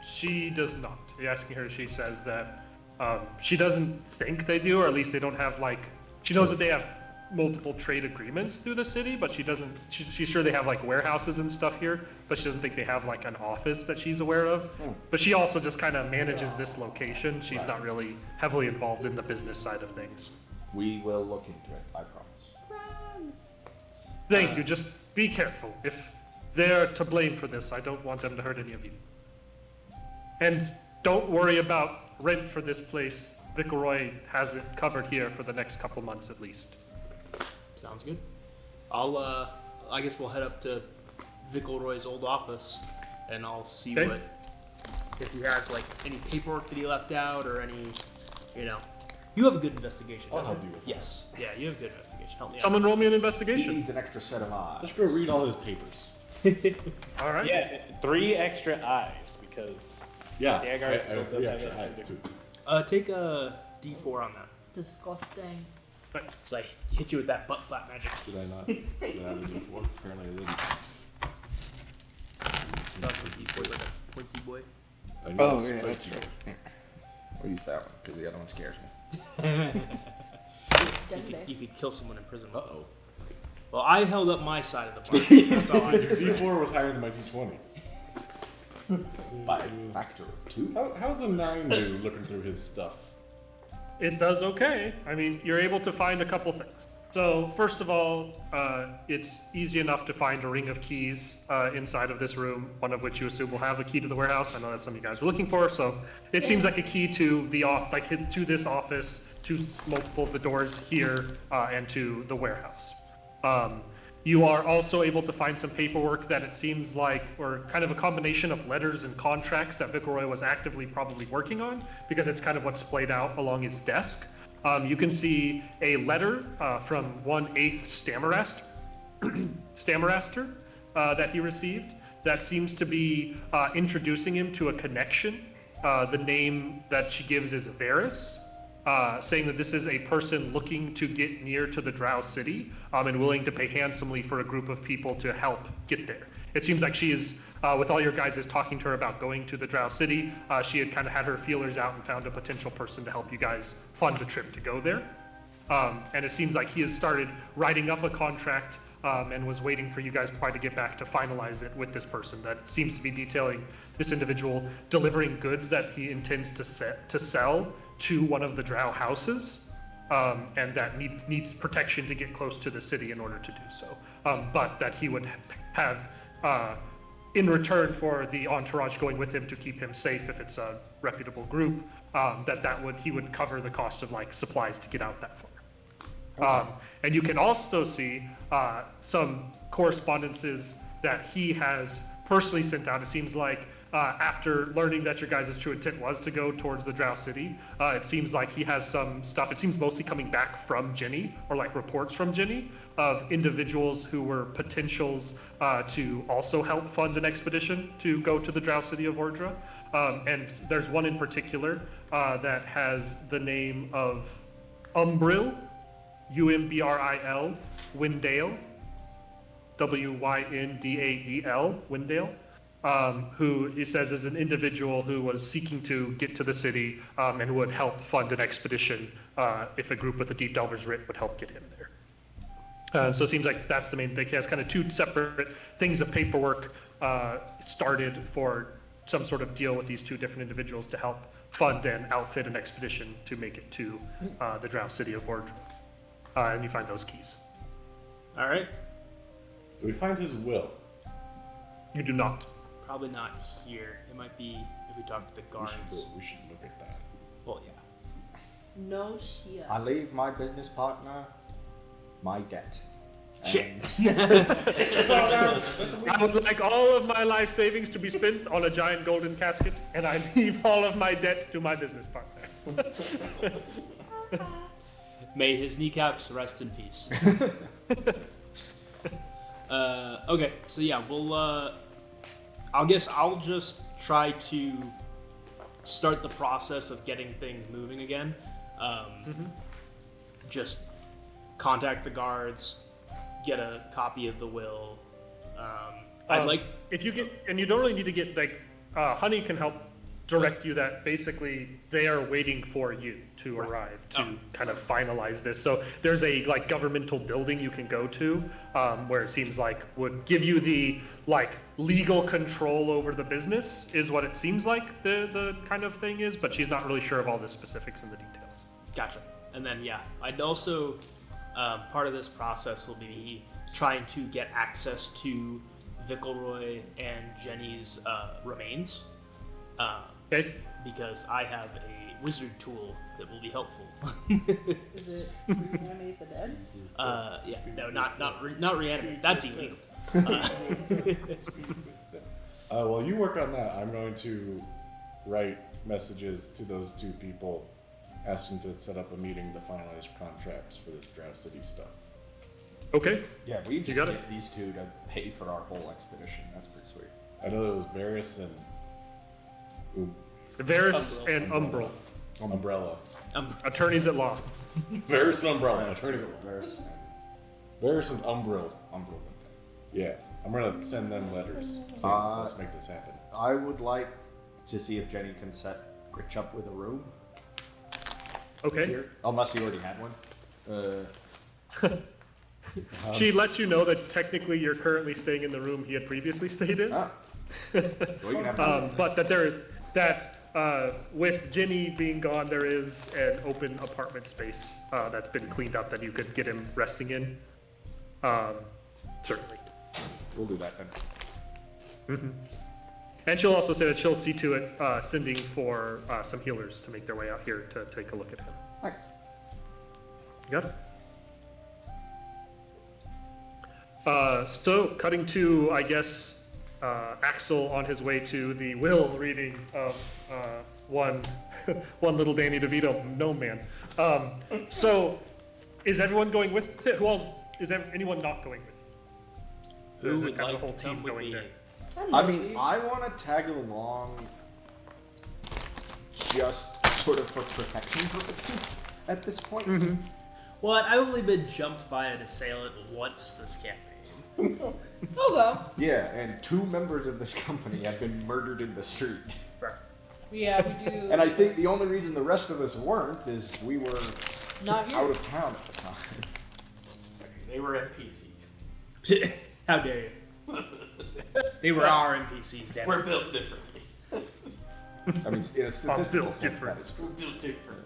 She does not. You're asking her. She says that she doesn't think they do, or at least they don't have like. She knows that they have multiple trade agreements through the city, but she doesn't. She's sure they have like warehouses and stuff here, but she doesn't think they have like an office that she's aware of. But she also just kind of manages this location. She's not really heavily involved in the business side of things. We will look into it. I promise. Thank you. Just be careful. If they're to blame for this, I don't want them to hurt any of you. And don't worry about rent for this place. Viceroy has it covered here for the next couple months at least. Sounds good. I guess we'll head up to Vicelroy's old office, and I'll see Okay. if he has like any paperwork that he left out or any, You have a good investigation. I'll don't help you? you with Yes. Yeah, you have good investigation. Help me Someone roll me an He investigation. needs an extra set of eyes. Let's go read all his papers. All right. Yeah, 3 extra eyes because Yeah. Dagar still does have extra that eyes too. out. Take a D4 on that. Disgusting. So I hit you with that butt slap magic. Did I not? Did I have a D4? Apparently I didn't. That's a D4 like a pointy boy. I knew Oh, this, yeah, but- that's right. Here. We'll use that one, because the other one scares me. It's deadly. You could kill someone in prison. Uh-oh. Well, I held up my side of the party. That's all I did. D4 was higher than my D20. By a factor of 2. How's a 9 do looking through his stuff? It does okay. I mean, you're able to find a couple things. So first of all, it's easy enough to find a ring of keys inside of this room, one of which you assume will have a key to the warehouse. I know that's something you guys were looking for, so it seems like a key to the to this office, to multiple of the doors here, and to the warehouse. You are also able to find some paperwork that it seems like, or kind of a combination of letters and contracts that Viceroy was actively probably working on, because it's kind of what's splayed out along his desk. You can see a letter from 1/8 Stammeraster that he received that seems to be introducing him to a connection. The name that she gives is Varys, saying that this is a person looking to get near to the Drow city and willing to pay handsomely for a group of people to help get there. It seems like she is, with all your guys talking to her about going to the Drow city, she had kind of had her feelers out and found a potential person to help you guys fund a trip to go there. And it seems like he has started writing up a contract and was waiting for you guys probably to get back to finalize it with this person that seems to be detailing this individual delivering goods that he intends to sell to one of the Drow houses, and that needs protection to get close to the city in order to do so. But that he would have, in return for the entourage going with him to keep him safe if it's a reputable group, he would cover the cost of like supplies to get out that far. And you can also see some correspondences that he has personally sent out. It seems like after learning that your guys' true intent was to go towards the Drow City, it seems like he has some stuff. It seems mostly coming back from Jenny, or like reports from Jenny, of individuals who were potentials to also help fund an expedition to go to the Drow City of Vordra. And there's one in particular that has the name of Umbril, Umbril, Windale, Wyndael, Windale, who he says is an individual who was seeking to get to the city and would help fund an expedition if a group with a Deep Delver's Writ would help get him there. So it seems like that's the main thing. He has kind of two separate things of paperwork started for some sort of deal with these two different individuals to help fund and outfit an expedition to make it to the Drow City of Vordra. And you find those keys. All right. Do we find his will? You do not. Probably not here. It might be if we talk to the We guards. should look at that. Well, yeah. No shit. I leave my business partner my debt. Shit. I would like all of my life savings to be spent on a giant golden casket, and I leave all of my debt to my business partner. May his kneecaps rest in peace. Okay, so yeah, we'll. I guess I'll just try to start the process of getting things moving again. Just contact the guards, get a copy of the will. I'd like. If you get, and you don't really need to get like, Honey can help direct you that basically they are waiting for you to arrive to kind of finalize this. So there's a like governmental building you can go to where it seems like would give you the like legal control over the business is what it seems like the kind of thing is, but she's not really sure of all the specifics and the details. Gotcha. And then yeah, I'd also part of this process will be trying to get access to Vickelroy and Jenny's remains. Okay. Because I have a wizard tool that will be helpful. Is it reanimate the dead? Yeah, no, not reanimate. That's illegal. While you work on that, I'm going to write messages to those two people asking to set up a meeting to finalize contracts for this Drow City stuff. Okay. Yeah, we just got it. get these two to pay for our whole expedition. That's pretty sweet. I know there was Varys and Varys and Umbral, Umbrella. attorneys at law. Varys and Umbrella. Attorneys at Varys Varys and Umbrella. Umbral. Yeah, I'm gonna send them letters. Let's make this happen. I would like to see if Jenny can set Gritch up with a room. Okay. Here, unless he already had one. She lets you know that technically you're currently staying in the room he had previously stayed in. Ah. Well, you can have But that with Ginny being gone, there is an open apartment space that's been cleaned up that you could get him resting in. Certainly. We'll do that then. And she'll also say that she'll see to it sending for some healers to make their way out here to take a look at him. Thanks. Got it. So, cutting to, I guess, Axel on his way to the will reading of one little Danny DeVito gnome man. So, is everyone going with it? Who else? Is anyone not going with it? Who Or is it would kind of like the whole to come team with going me? there? I mean, I want to tag along just sort of for protection purposes at this point. What? I've only been jumped by an assailant once this campaign. Okay. Yeah, and 2 members of this company have been murdered in the street. Yeah, we do. And I think the only reason the rest of us weren't is we were Not here. out of town at the time. They were NPCs. How dare you? They were our NPCs, damn it. We're built differently. I mean, in a statistical built sense, different. that is We're true. built different.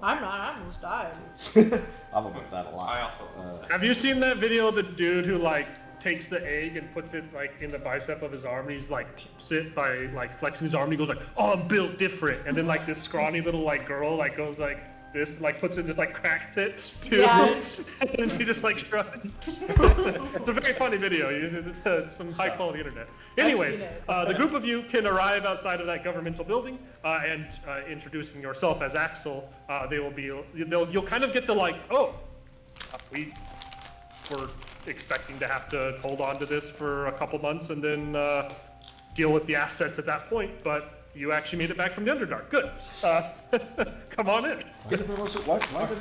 I'm not. I almost died. I've about that a lot. I also was Have you seen that video of the dude who like takes the egg and puts it like in the bicep of his arm and he's like keeps it by like flexing his arm and he goes like, "Oh, I'm built different," and then like this scrawny little like girl like goes like, this, like puts it, just like cracks it too, Yeah. and she just like shrugs. It's a very funny video. It's some high quality internet. Anyways, seen it. the group of you can arrive outside of that governmental building, and introducing yourself as Axel. You'll kind of get the like, oh, we were expecting to have to hold on to this for a couple months and then deal with the assets at that point, but you actually made it back from the Underdark. Good. Come on in. Why is everyone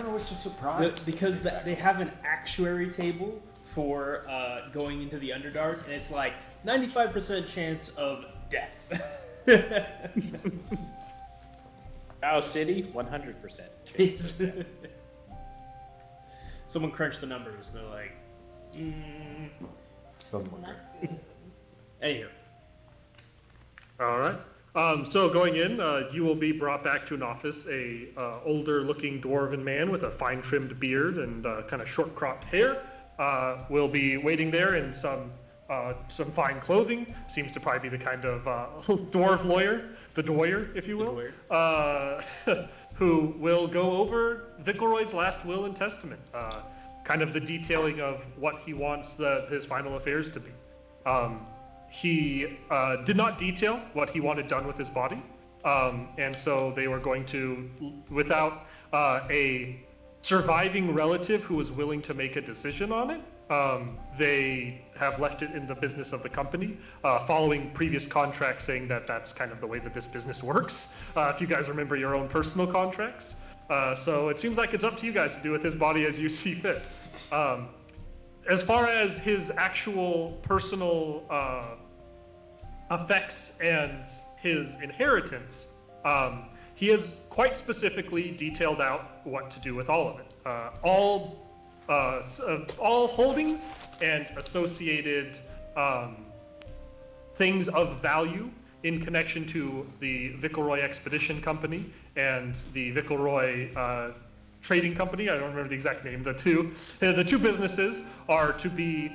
always so surprised? Because they have an actuary table for going into the Underdark, and it's like 95% chance of death. Drow City, 100%. It's someone crunched the numbers. They're like, Doesn't look Not good. good. anywho. All right. So going in, you will be brought back to an office. A older-looking dwarven man with a fine-trimmed beard and kind of short-cropped hair will be waiting there in some fine clothing. Seems to probably be the kind of dwarf lawyer, the dwarf, if you will, who will go over Vickelroy's last will and testament. Kind of the detailing of what he wants his final affairs to be. He did not detail what he wanted done with his body, and so they were going to, without a surviving relative who was willing to make a decision on it, they have left it in the business of the company, following previous contracts saying that that's kind of the way that this business works, if you guys remember your own personal contracts. So it seems like it's up to you guys to do with his body as you see fit. As far as his actual personal effects and his inheritance, he has quite specifically detailed out what to do with all of it. All holdings and associated things of value in connection to the Vickelroy Expedition Company and the Vickelroy Trading Company. I don't remember the exact name. The two businesses are to be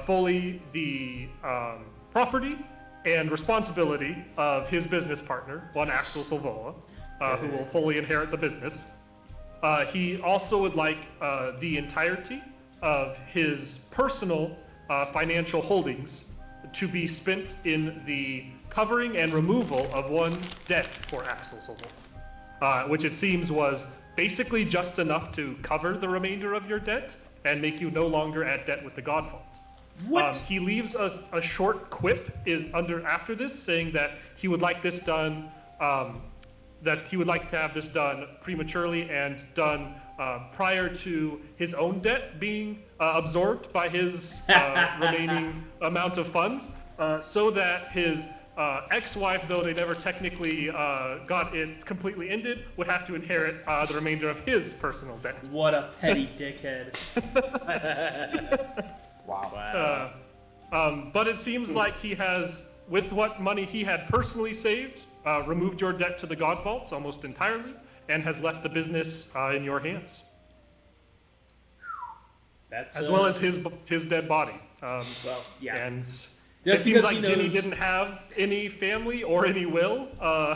fully the property and responsibility of his business partner, one Axel Silvola, who will fully inherit the business. He also would like the entirety of his personal financial holdings to be spent in the covering and removal of one debt for Axel Silvola, which it seems was basically just enough to cover the remainder of your debt and make you no longer at debt with the Godfathers. What? He leaves a short quip after this, saying that he would like this done, that he would like to have this done prematurely and done prior to his own debt being absorbed by his remaining amount of funds, so that his ex-wife, though they never technically got it completely ended, would have to inherit the remainder of his personal debt. What a petty dickhead. Wow. But it seems like he has, with what money he had personally saved, removed your debt to the God Vaults almost entirely, and has left the business in your hands, That's as well as his dead body. well, yeah. And That's it seems because like he Ginny knows- didn't have any family or any will,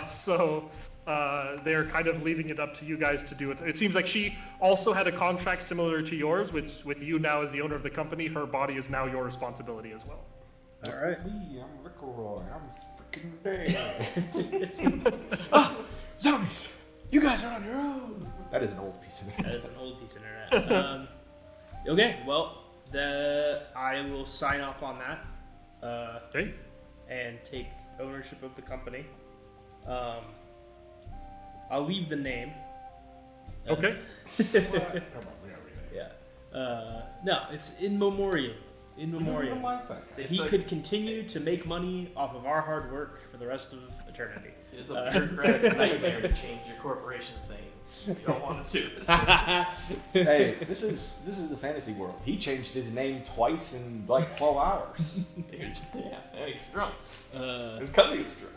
so they're kind of leaving it up to you guys to do it. It seems like she also had a contract similar to yours, which with you now as the owner of the company, her body is now your responsibility as well. All right. Me, I'm Vickelroy. I'm freaking dead. Zombies! You guys are on your own. That is an old piece of That me. is an old piece of internet. Okay, well, I will sign off on that Okay. and take ownership of the company. I'll leave the name. Okay. Come on, we gotta read it. Yeah. No, it's in memoriam. In memoriam. That he could continue to make money off of our hard work for the rest of eternity. It's a bureaucratic nightmare to change your corporation's name. You don't want it to. Hey, this is the fantasy world. He changed his name twice in like 12 hours. Yeah, he's drunk. It's because he was drunk.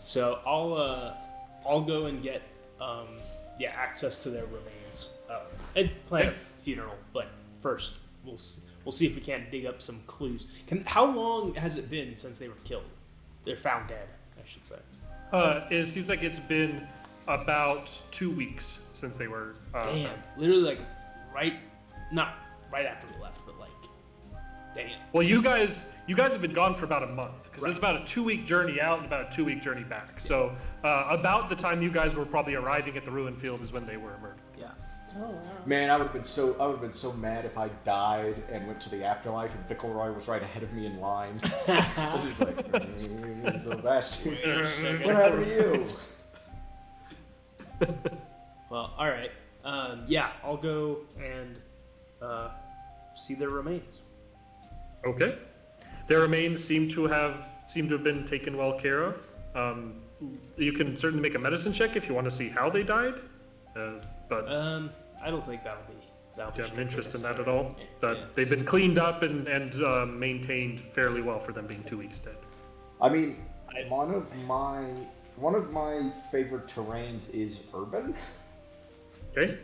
So I'll go and get access to their remains and plan a funeral. But first, we'll see if we can't dig up some clues. How long has it been since they were killed? They're found dead, I should say. It seems like it's been about 2 weeks since they were. Damn, literally like not right after we left, but like, damn. Well, you guys have been gone for about a month because it's about a 2-week journey out and about a 2-week journey back. So about the time you guys were probably arriving at the ruin field is when they were murdered. Yeah. Man, I would have been so mad if I died and went to the afterlife and Vickelroy was right ahead of me in line. Just he's like, little bastard. What happened to you? Well, all right. Yeah, I'll go and see their remains. Okay. Their remains seem to have been taken well care of. You can certainly make a medicine check if you want to see how they died. But I don't think that'll be. do you have an interest in that at all? But they've been cleaned up and maintained fairly well for them being 2 weeks dead. I mean, one of my favorite terrains is urban. Okay.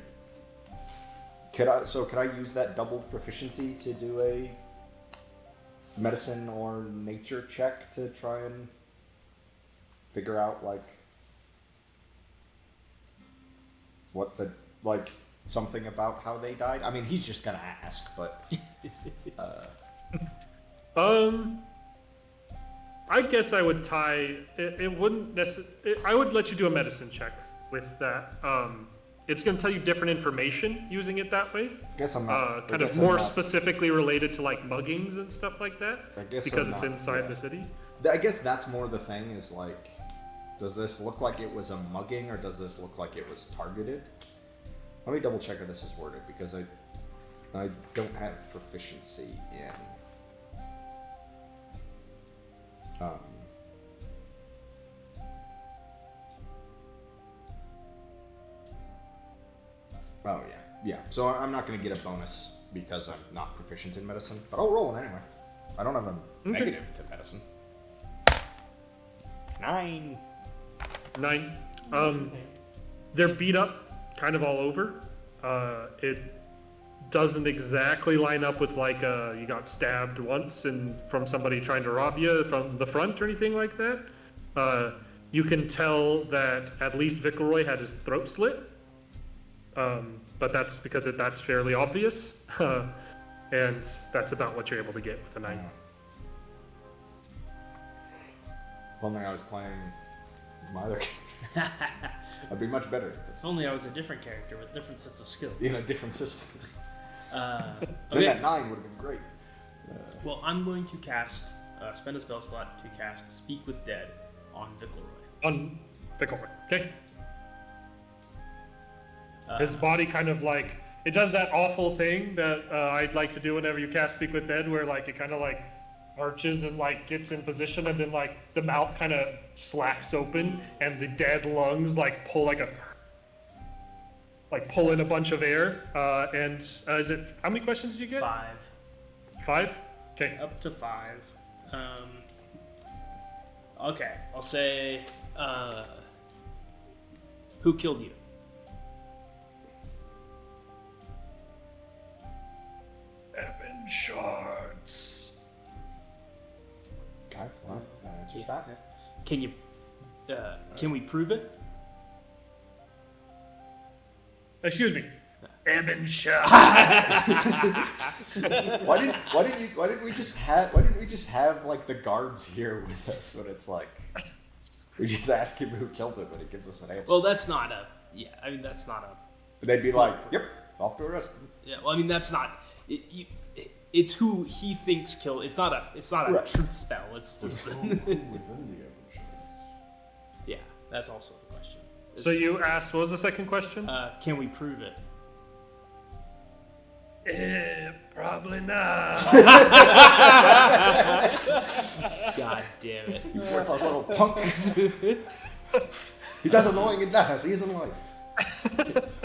Could I use that double proficiency to do a medicine or nature check to try and figure out like what the like something about how they died? I mean, he's just gonna ask, but I guess I would tie. It wouldn't necessarily. I would let you do a medicine check with that. It's going to tell you different information using it that way. I guess I'm not. Kind of more specifically related to like muggings and stuff like that. I guess because I'm it's not, inside yeah. the city. I guess that's more the thing is like, does this look like it was a mugging or does this look like it was targeted? Let me double check how this is worded because I don't have proficiency in. Oh yeah. So I'm not going to get a bonus because I'm not proficient in medicine, but I'll roll it anyway. I don't have a negative to medicine. 9. 9. They're beat up kind of all over. It doesn't exactly line up with like you got stabbed once and from somebody trying to rob you from the front or anything like that. You can tell that at least Vickelroy had his throat slit. But that's because that's fairly obvious. And that's about what you're able to get with a 9. If only I was playing my other character. I'd be much better at this. If only I was a different character with different sets of skills. In a different system. Okay. Then that 9 would have been great. Well, I'm going to cast, spend a spell slot to cast Speak with Dead on Vickelroy. On Vickelroy, okay? His body kind of like, it does that awful thing that I'd like to do whenever you cast Speak with Dead, where like it kind of like arches and like gets in position, and then like the mouth kind of slacks open, and the dead lungs like pull pull in a bunch of air. And is it, how many questions did you get? 5. 5? Okay. Up to 5. Okay, I'll say, who killed you? Ebonshards. Okay, well, that answers that. Can you, can we prove it? Excuse me. Ebonshards. Why didn't we just have like the guards here with us when it's like we just ask him who killed him and he gives us an answer. Well, that's not a, that's not a, And they'd be like, "Yep, off to arrest him." yeah, well, I mean, that's not, it's who he thinks killed, it's not a Right. truth spell, it's just, Who within the Ebonshards? yeah, that's also the question. So you asked, what was the second question? Can we prove it? Probably not. God damn it. You worthless little punk. He's as annoying in that as he is in life.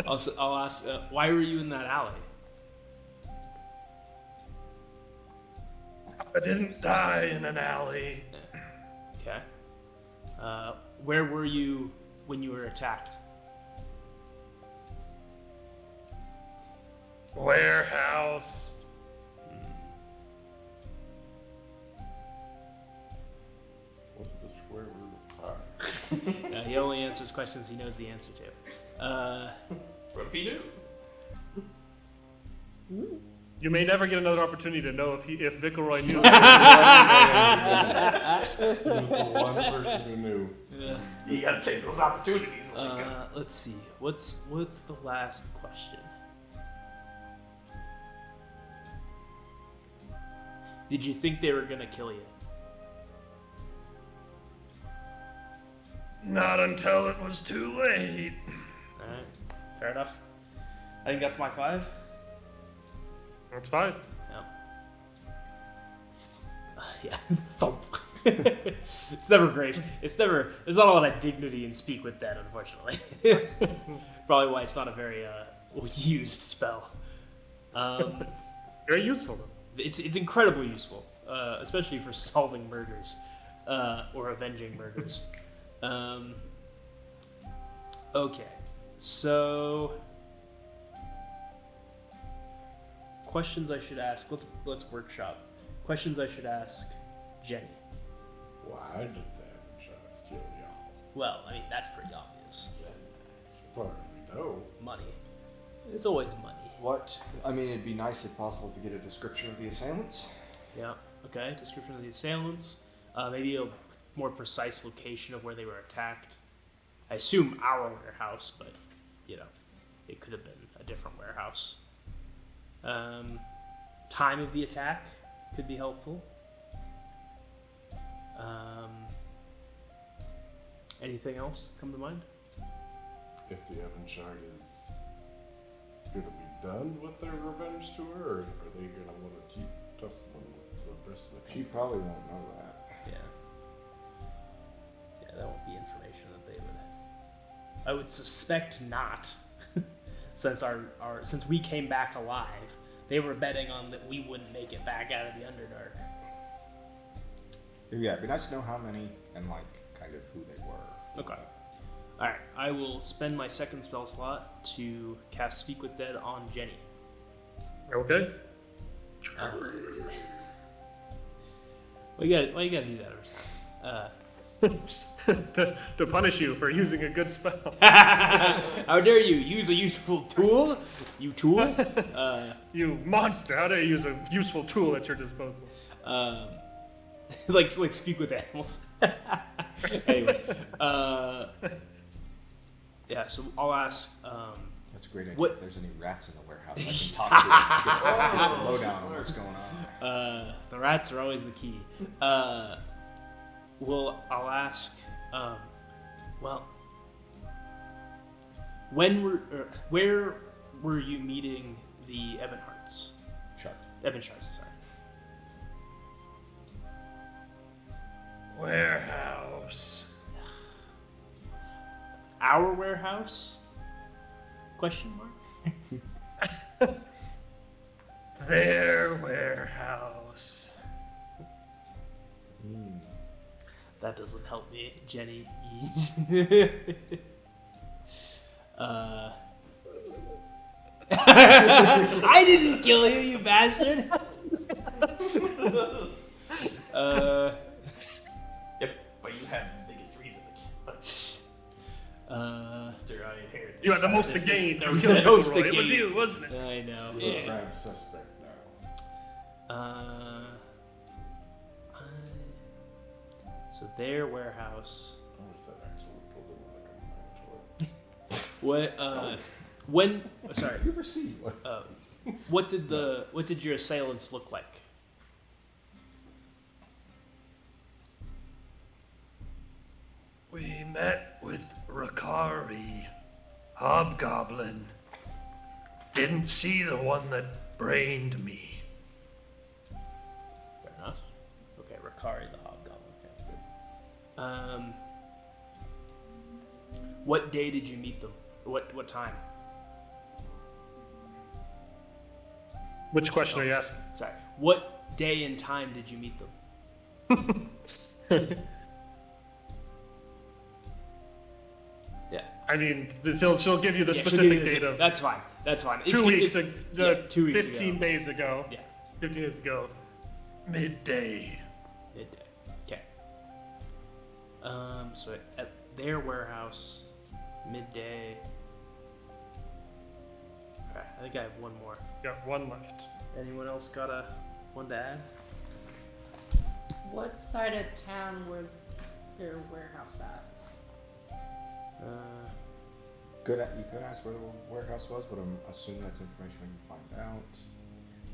I'll ask, why were you in that alley? I didn't die in an alley. Okay. Where were you when you were attacked? Warehouse. What's the square root of pi? He only answers questions he knows the answer to. What if he knew? You may never get another opportunity to know if Vickelroy knew. He was the one person who knew. You gotta take those opportunities when they come. Let's see. What's the last question? Did you think they were gonna kill you? Not until it was too late. Alright, fair enough. I think that's my 5. That's fine. Yeah. Thump. It's never great. There's not a lot of dignity in Speak with Dead, unfortunately. Probably why it's not a very used spell. Very useful, though. It's incredibly useful, especially for solving murders or avenging murders. Okay, so questions I should ask. Let's workshop. Questions I should ask Jenny. Why did that shot steal y'all? Well, I mean that's pretty obvious. As far as we know. Money. It's always money. What? I mean, it'd be nice if possible to get a description of the assailants. Yeah. Okay. Description of the assailants. Maybe a more precise location of where they were attacked. I assume our warehouse, but it could have been a different warehouse. Time of the attack could be helpful. Anything else come to mind? If the Ebonshard is going to be done with their revenge tour, or are they going to want to keep tussling with the rest of the She country? probably won't know that. Yeah. Yeah, that won't be information that they would. I would suspect not, since since we came back alive, they were betting on that we wouldn't make it back out of the Underdark. Yeah, it'd be nice to know how many and kind of who they were. Okay. Alright, I will spend my second spell slot to cast Speak with Dead on Jenny. Okay. Why you gotta do that every time? to punish you for using a good spell. How dare you use a useful tool? You tool? You monster! How dare you use a useful tool at your disposal? like speak with animals. Anyway, yeah. So I'll ask. That's a great idea. What- If there's any rats in the warehouse, I can talk to get a lowdown on what's going on. The rats are always the key. Well, I'll ask. Well, where were you meeting the Ebonhards? Ebonshards, sorry. Warehouse. Our warehouse? Question mark? Their warehouse. That doesn't help me, Jenny. I didn't kill you, you bastard. Yep, but you had the biggest reason to kill. Mister, I inherited. You had the most to gain. no, from killing the most Vickelroy. to It was gain. you, wasn't it? I know. You're a prime suspect now. So their warehouse. What was that actually pulled in like a minotaur? What? When? Sorry. You ever see what? What did your assailants look like? We met with Rakari, Hobgoblin. Didn't see the one that brained me. Fair enough. Okay, Rakari the Hobgoblin. Okay. What day did you meet them? What time? Which question are you asking? Sorry. What day and time did you meet them? Yeah. I mean, she'll give you the Yeah, specific date of That's fine. That's fine. 2 weeks, 2 weeks 15 ago. days ago. Yeah. 15 days ago. Midday. Midday. Okay. So at their warehouse midday. Alright, I think I have one more. Got one left. Anyone else got one to add? What side of town was their warehouse at? You could ask where the warehouse was, but I'm assuming that's information we can find out.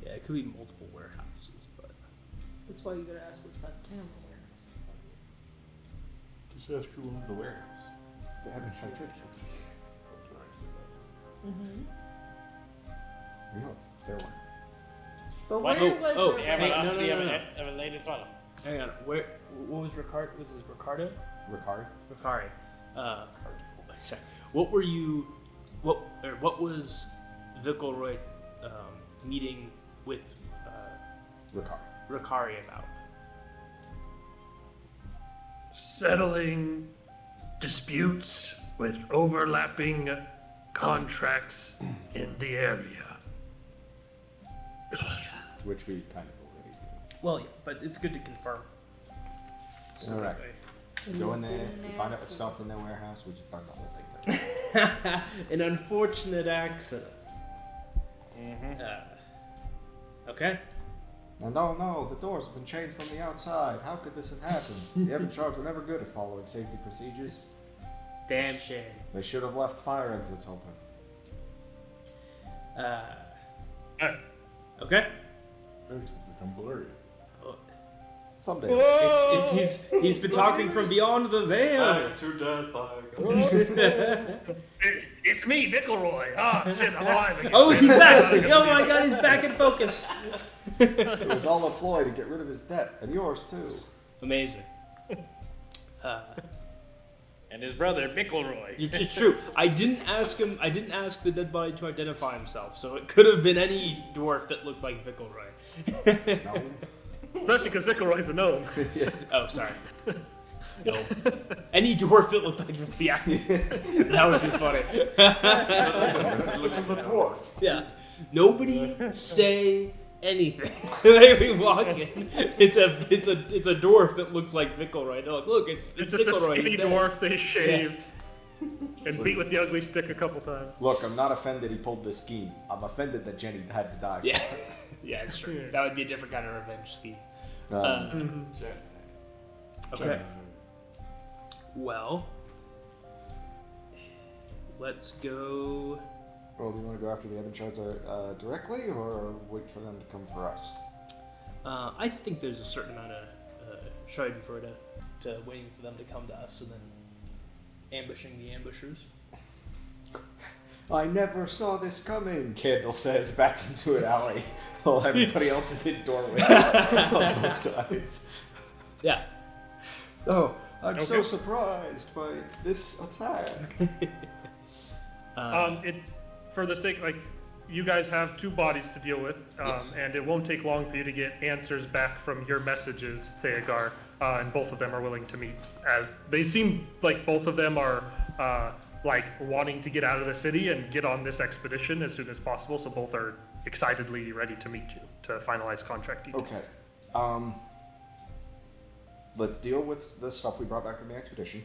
Yeah, it could be multiple warehouses, but That's why you gotta ask what side of town the warehouse Just ask who owned the warehouse. They haven't shut church. is. Mm-hmm. You know it's their warehouse. But What? where was Oh, their yeah, but no, ask no, the no, no. other latest one. hang on. What was Ricardo? Was this Ricardo? Ricard? Ricari. Sorry. What were you? What was Vilkelroy meeting with Ricard. Ricari about? Settling disputes with overlapping contracts in the area. Which we kind of already do. Well, yeah, but it's good to confirm. So Alright. that way- Go in there, Didn't we find out ask what's him. stopped in their warehouse, we just burn the whole thing. An unfortunate accident. Mm-hmm. Okay. And no, the doors have been chained from the outside. How could this have happened? The Ebonshards were never good at following safety procedures. Damn shame. They should have left fire exits open. Alright. Okay. Things become blurry. Someday. He's been talking from beyond the veil. to death It's me, Nickelroy. Ah, shit, I'm alive again. Oh, he's back! Oh my god, he's back in focus. It was all a ploy to get rid of his debt, and yours too. Amazing. And his brother, Mickelroy. It's true. I didn't ask the dead body to identify himself, so it could have been any dwarf that looked like Vilkelroy. No. Especially because Nickelroy's a gnome. Oh, sorry. No. Any dwarf that looked like yeah, that would be funny. This is a dwarf. Yeah. Nobody say anything. Like we walk in, it's a dwarf that looks like Vilkelroy. They're like, look, it's It's just a Vilkelroy. skinny He's dead. dwarf they shaved and beat with the ugly stick a couple times. Look, I'm not offended he pulled this scheme. I'm offended that Jenny had to die. Yeah, yeah, it's true. That would be a different kind of revenge scheme. Okay. Well, let's go. Well, do you want to go after the Ebonshards directly, or wait for them to come for us? I think there's a certain amount of Schadenfreude to waiting for them to come to us and then ambushing the ambushers. I never saw this coming, Candle says, backs into an alley while everybody else is in doorways on both sides. Yeah. Oh, I'm so Okay. surprised by this attack. For the sake, like, you guys have two bodies to deal with, and it won't take long for you to get answers back from your messages, Theogar, and both of them are willing to meet. They seem like both of them are like wanting to get out of the city and get on this expedition as soon as possible. So both are excitedly ready to meet you to finalize contract details. Okay. Let's deal with the stuff we brought back from the expedition.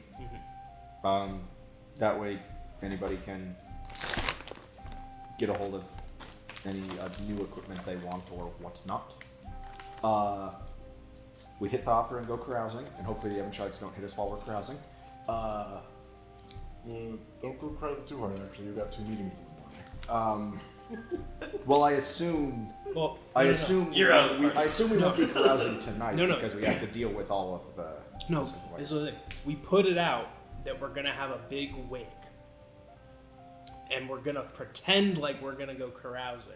That way, anybody can get a hold of any new equipment they want or whatnot. We hit the opera and go carousing, and hopefully the Ebonshards don't hit us while we're carousing. Don't go crazy too hard, actually. You got 2 meetings in the morning. Well, I assume Well, I assume You're out of the we, party. I assume we won't be carousing tonight No. because we have to deal with all of the. No, the stuff. this is the thing. We put it out that we're gonna have a big wake, and we're gonna pretend like we're gonna go carousing,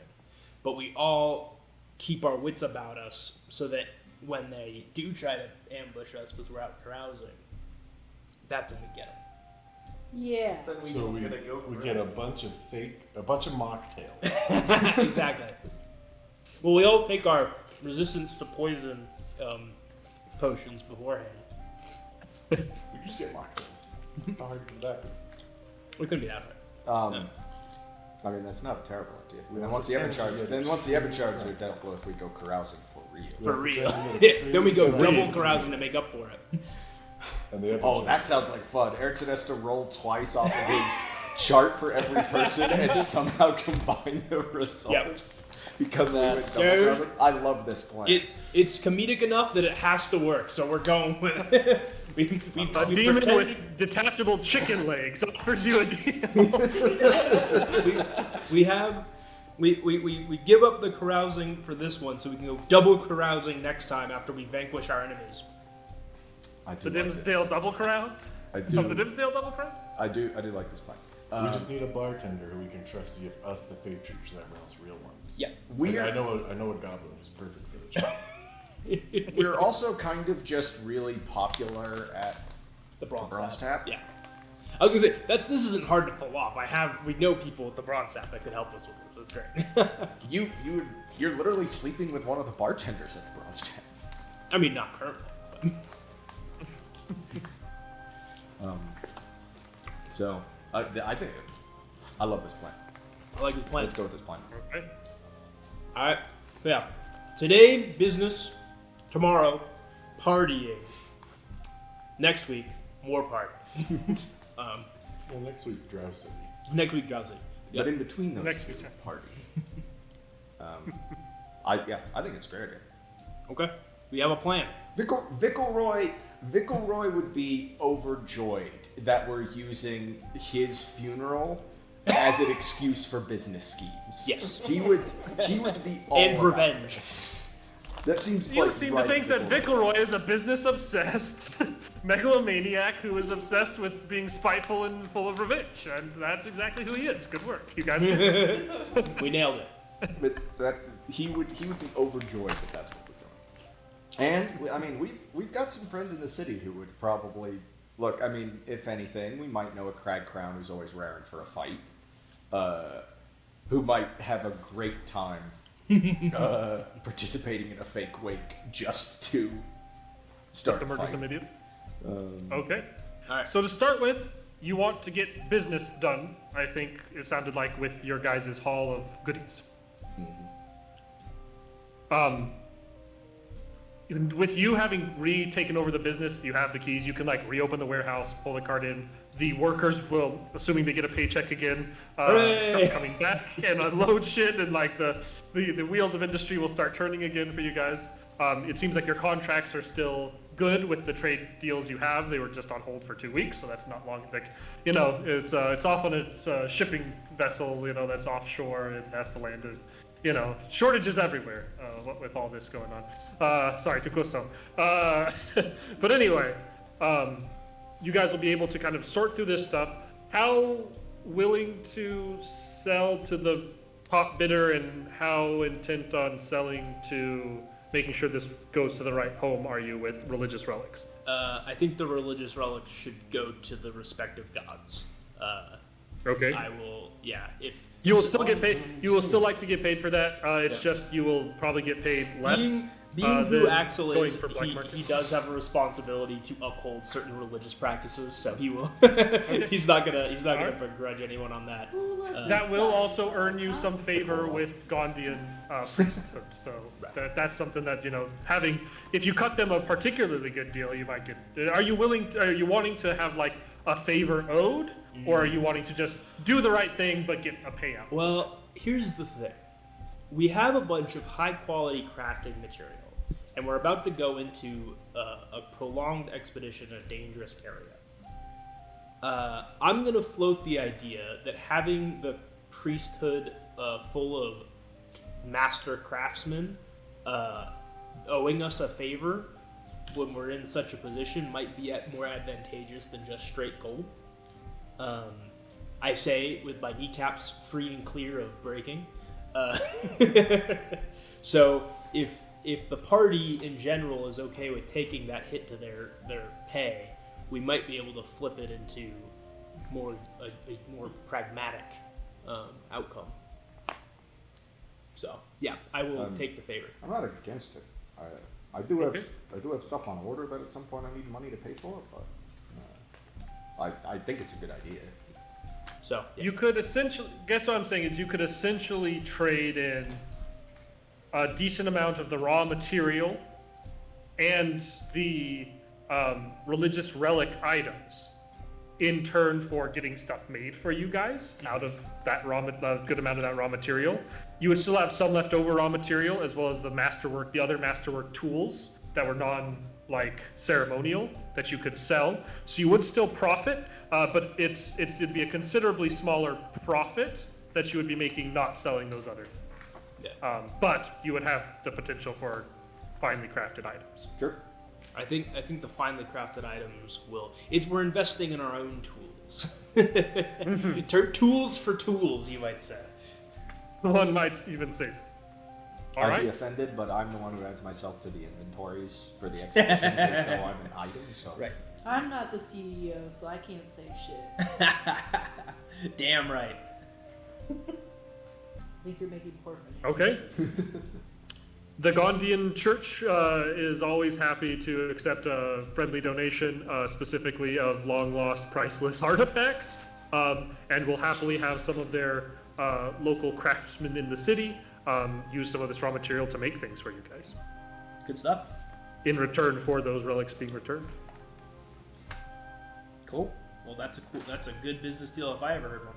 but we all keep our wits about us so that when they do try to ambush us because we're out carousing, that's when we get them. Yeah. Then we So we gotta go. get a bunch of mocktails. Exactly. Well, we all take our resistance to poison potions beforehand. We just get mocktails. How hard could that be? We couldn't be that hard. No. I mean, that's not a terrible idea. Well, Then once the pretend Ebonshards, to then get once the Ebonshards are dealt with, we go carousing for real. For real. pretend to get Then we go extremely double late. carousing to make up for it. And the Oh, Ebonshards. that sounds like fun. Erickson has to roll twice off of his chart for every person and somehow combine the results. Because we went double Dude. crossing. I love this plan. It's comedic enough that it has to work, so we're going with it. we A demon pretend- with detachable chicken legs offers you a deal. we give up the carousing for this one, so we can go double carousing next time after we vanquish our enemies. I do The like it. Dimsdale double crowns? I Of do. the Dimsdale double crowns? I do like this plan. We just need a bartender who we can trust to give us the fake treasures and everyone else real ones. Yeah. I know a goblin who's perfect for the job. We're also kind of just really popular at The bronze, Bronze tap. tap? Yeah. I was gonna say this isn't hard to pull off. We know people with the bronze tap that could help us with this. It's great. You're literally sleeping with one of the bartenders at the Bronze Tap. I mean, not currently. So I think I love this plan. I like this plan. Let's go with this plan. Okay. All right. Yeah. Today, business. Tomorrow, partying. Next week, more partying. Well, next week, Drow City. Next week, drowsy. But in between those Next two, week. party. I think it's a great idea. Okay. We have a plan. Vickelroy would be overjoyed that we're using his funeral as an excuse for business schemes. Yes. He would be all And about revenge. this. That seems You like seem right to think that Vickelroy. Vickelroy is a business-obsessed megalomaniac who is obsessed with being spiteful and full of revenge, and that's exactly who he is. Good work, you guys. We nailed it. But that he would be overjoyed that that's what we're doing. And I mean, we've got some friends in the city who would probably look. I mean, if anything, we might know a Crag Crown who's always raring for a fight, who might have a great time participating in a fake wake just to start Just to a murder fight. some idiot. Okay. All right. So to start with, you want to get business done. I think it sounded like with your guys' haul of goodies. With you having retaken over the business, you have the keys. You can like reopen the warehouse, pull the cart in. The workers will, assuming they get a paycheck again, Hooray! start coming back and unload shit, and like the wheels of industry will start turning again for you guys. It seems like your contracts are still good with the trade deals you have. They were just on hold for 2 weeks, so that's not long. Like, you know, it's off on a shipping vessel, you know, that's offshore. It has to land. There's, you know, shortages everywhere with all this going on. Sorry, too close to home. But anyway, you guys will be able to kind of sort through this stuff. How willing to sell to the top bidder, and how intent on selling to making sure this goes to the right home are you with religious relics? I think the religious relics should go to the respective gods. Okay. I will. Yeah. If You will still get paid. You will still like to get paid for that. It's just you will probably get paid less. being who than Axel going is, for black market. he does have a responsibility to uphold certain religious practices, so he will. he's not gonna Alright. begrudge anyone on that. That will also earn you some favor with Gondian priesthood. So that's something that, you know, having, if you cut them a particularly good deal, you might get. Are you wanting to have like a favor owed, or are you wanting to just do the right thing but get a payout? Well, here's the thing. We have a bunch of high quality crafting material, and we're about to go into a prolonged expedition in a dangerous area. I'm going to float the idea that having the priesthood full of master craftsmen owing us a favor when we're in such a position might be more advantageous than just straight gold. I say with my kneecaps free and clear of breaking. So if the party in general is okay with taking that hit to their pay, we might be able to flip it into a more pragmatic outcome. So yeah, I will take the favor. I'm not against it. I do have stuff on order that at some point I need money to pay for, but I think it's a good idea. So yeah. You could essentially, guess what I'm saying is you could essentially trade in a decent amount of the raw material and the religious relic items in turn for getting stuff made for you guys out of that good amount of that raw material. You would still have some leftover raw material, as well as the other masterwork tools that were ceremonial that you could sell. So you would still profit, but it'd be a considerably smaller profit that you would be making not selling those other things. Yeah. But you would have the potential for finely crafted items. Sure. I think the finely crafted items we're investing in our own tools. Tools for tools, you might say. One might even say so. All I'd be right. offended, but I'm the one who adds myself to the inventories for the expeditions as though I'm an item. So Right. I'm not the CEO, so I can't say shit. Damn right. I think you're making poor financial Okay. decisions. The Gondian Church is always happy to accept a friendly donation, specifically of long-lost, priceless artifacts, and will happily have some of their local craftsmen in the city use some of this raw material to make things for you guys, Good stuff. in return for those relics being returned. Cool. Well, that's a good business deal if I ever heard one.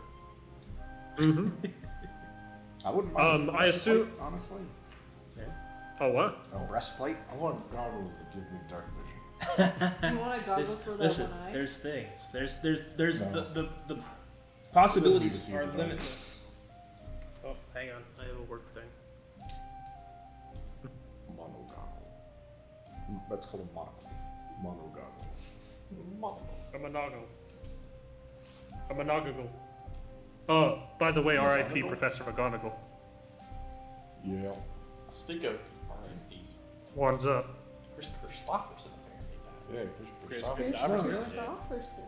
Mm-hmm. I wouldn't mind. a I assume- breastplate, honestly. Oh, what? A breastplate. I want goggles that give me dark vision. You want a goggle for that Listen, one eye? there's things. There's No. the possibilities Doesn't need to are see the limitless. Oh, hang on. I have a work thing. Mono goggle. That's called a monocle. Mono goggle. A monogle. A monogle. Oh, by the way, R.I.P. Professor McGonagall. Yeah. Speak of R&D, One's up. Christopher Stofferson apparently died. Yeah, Chris Christopher. Christopherson. Christopherson.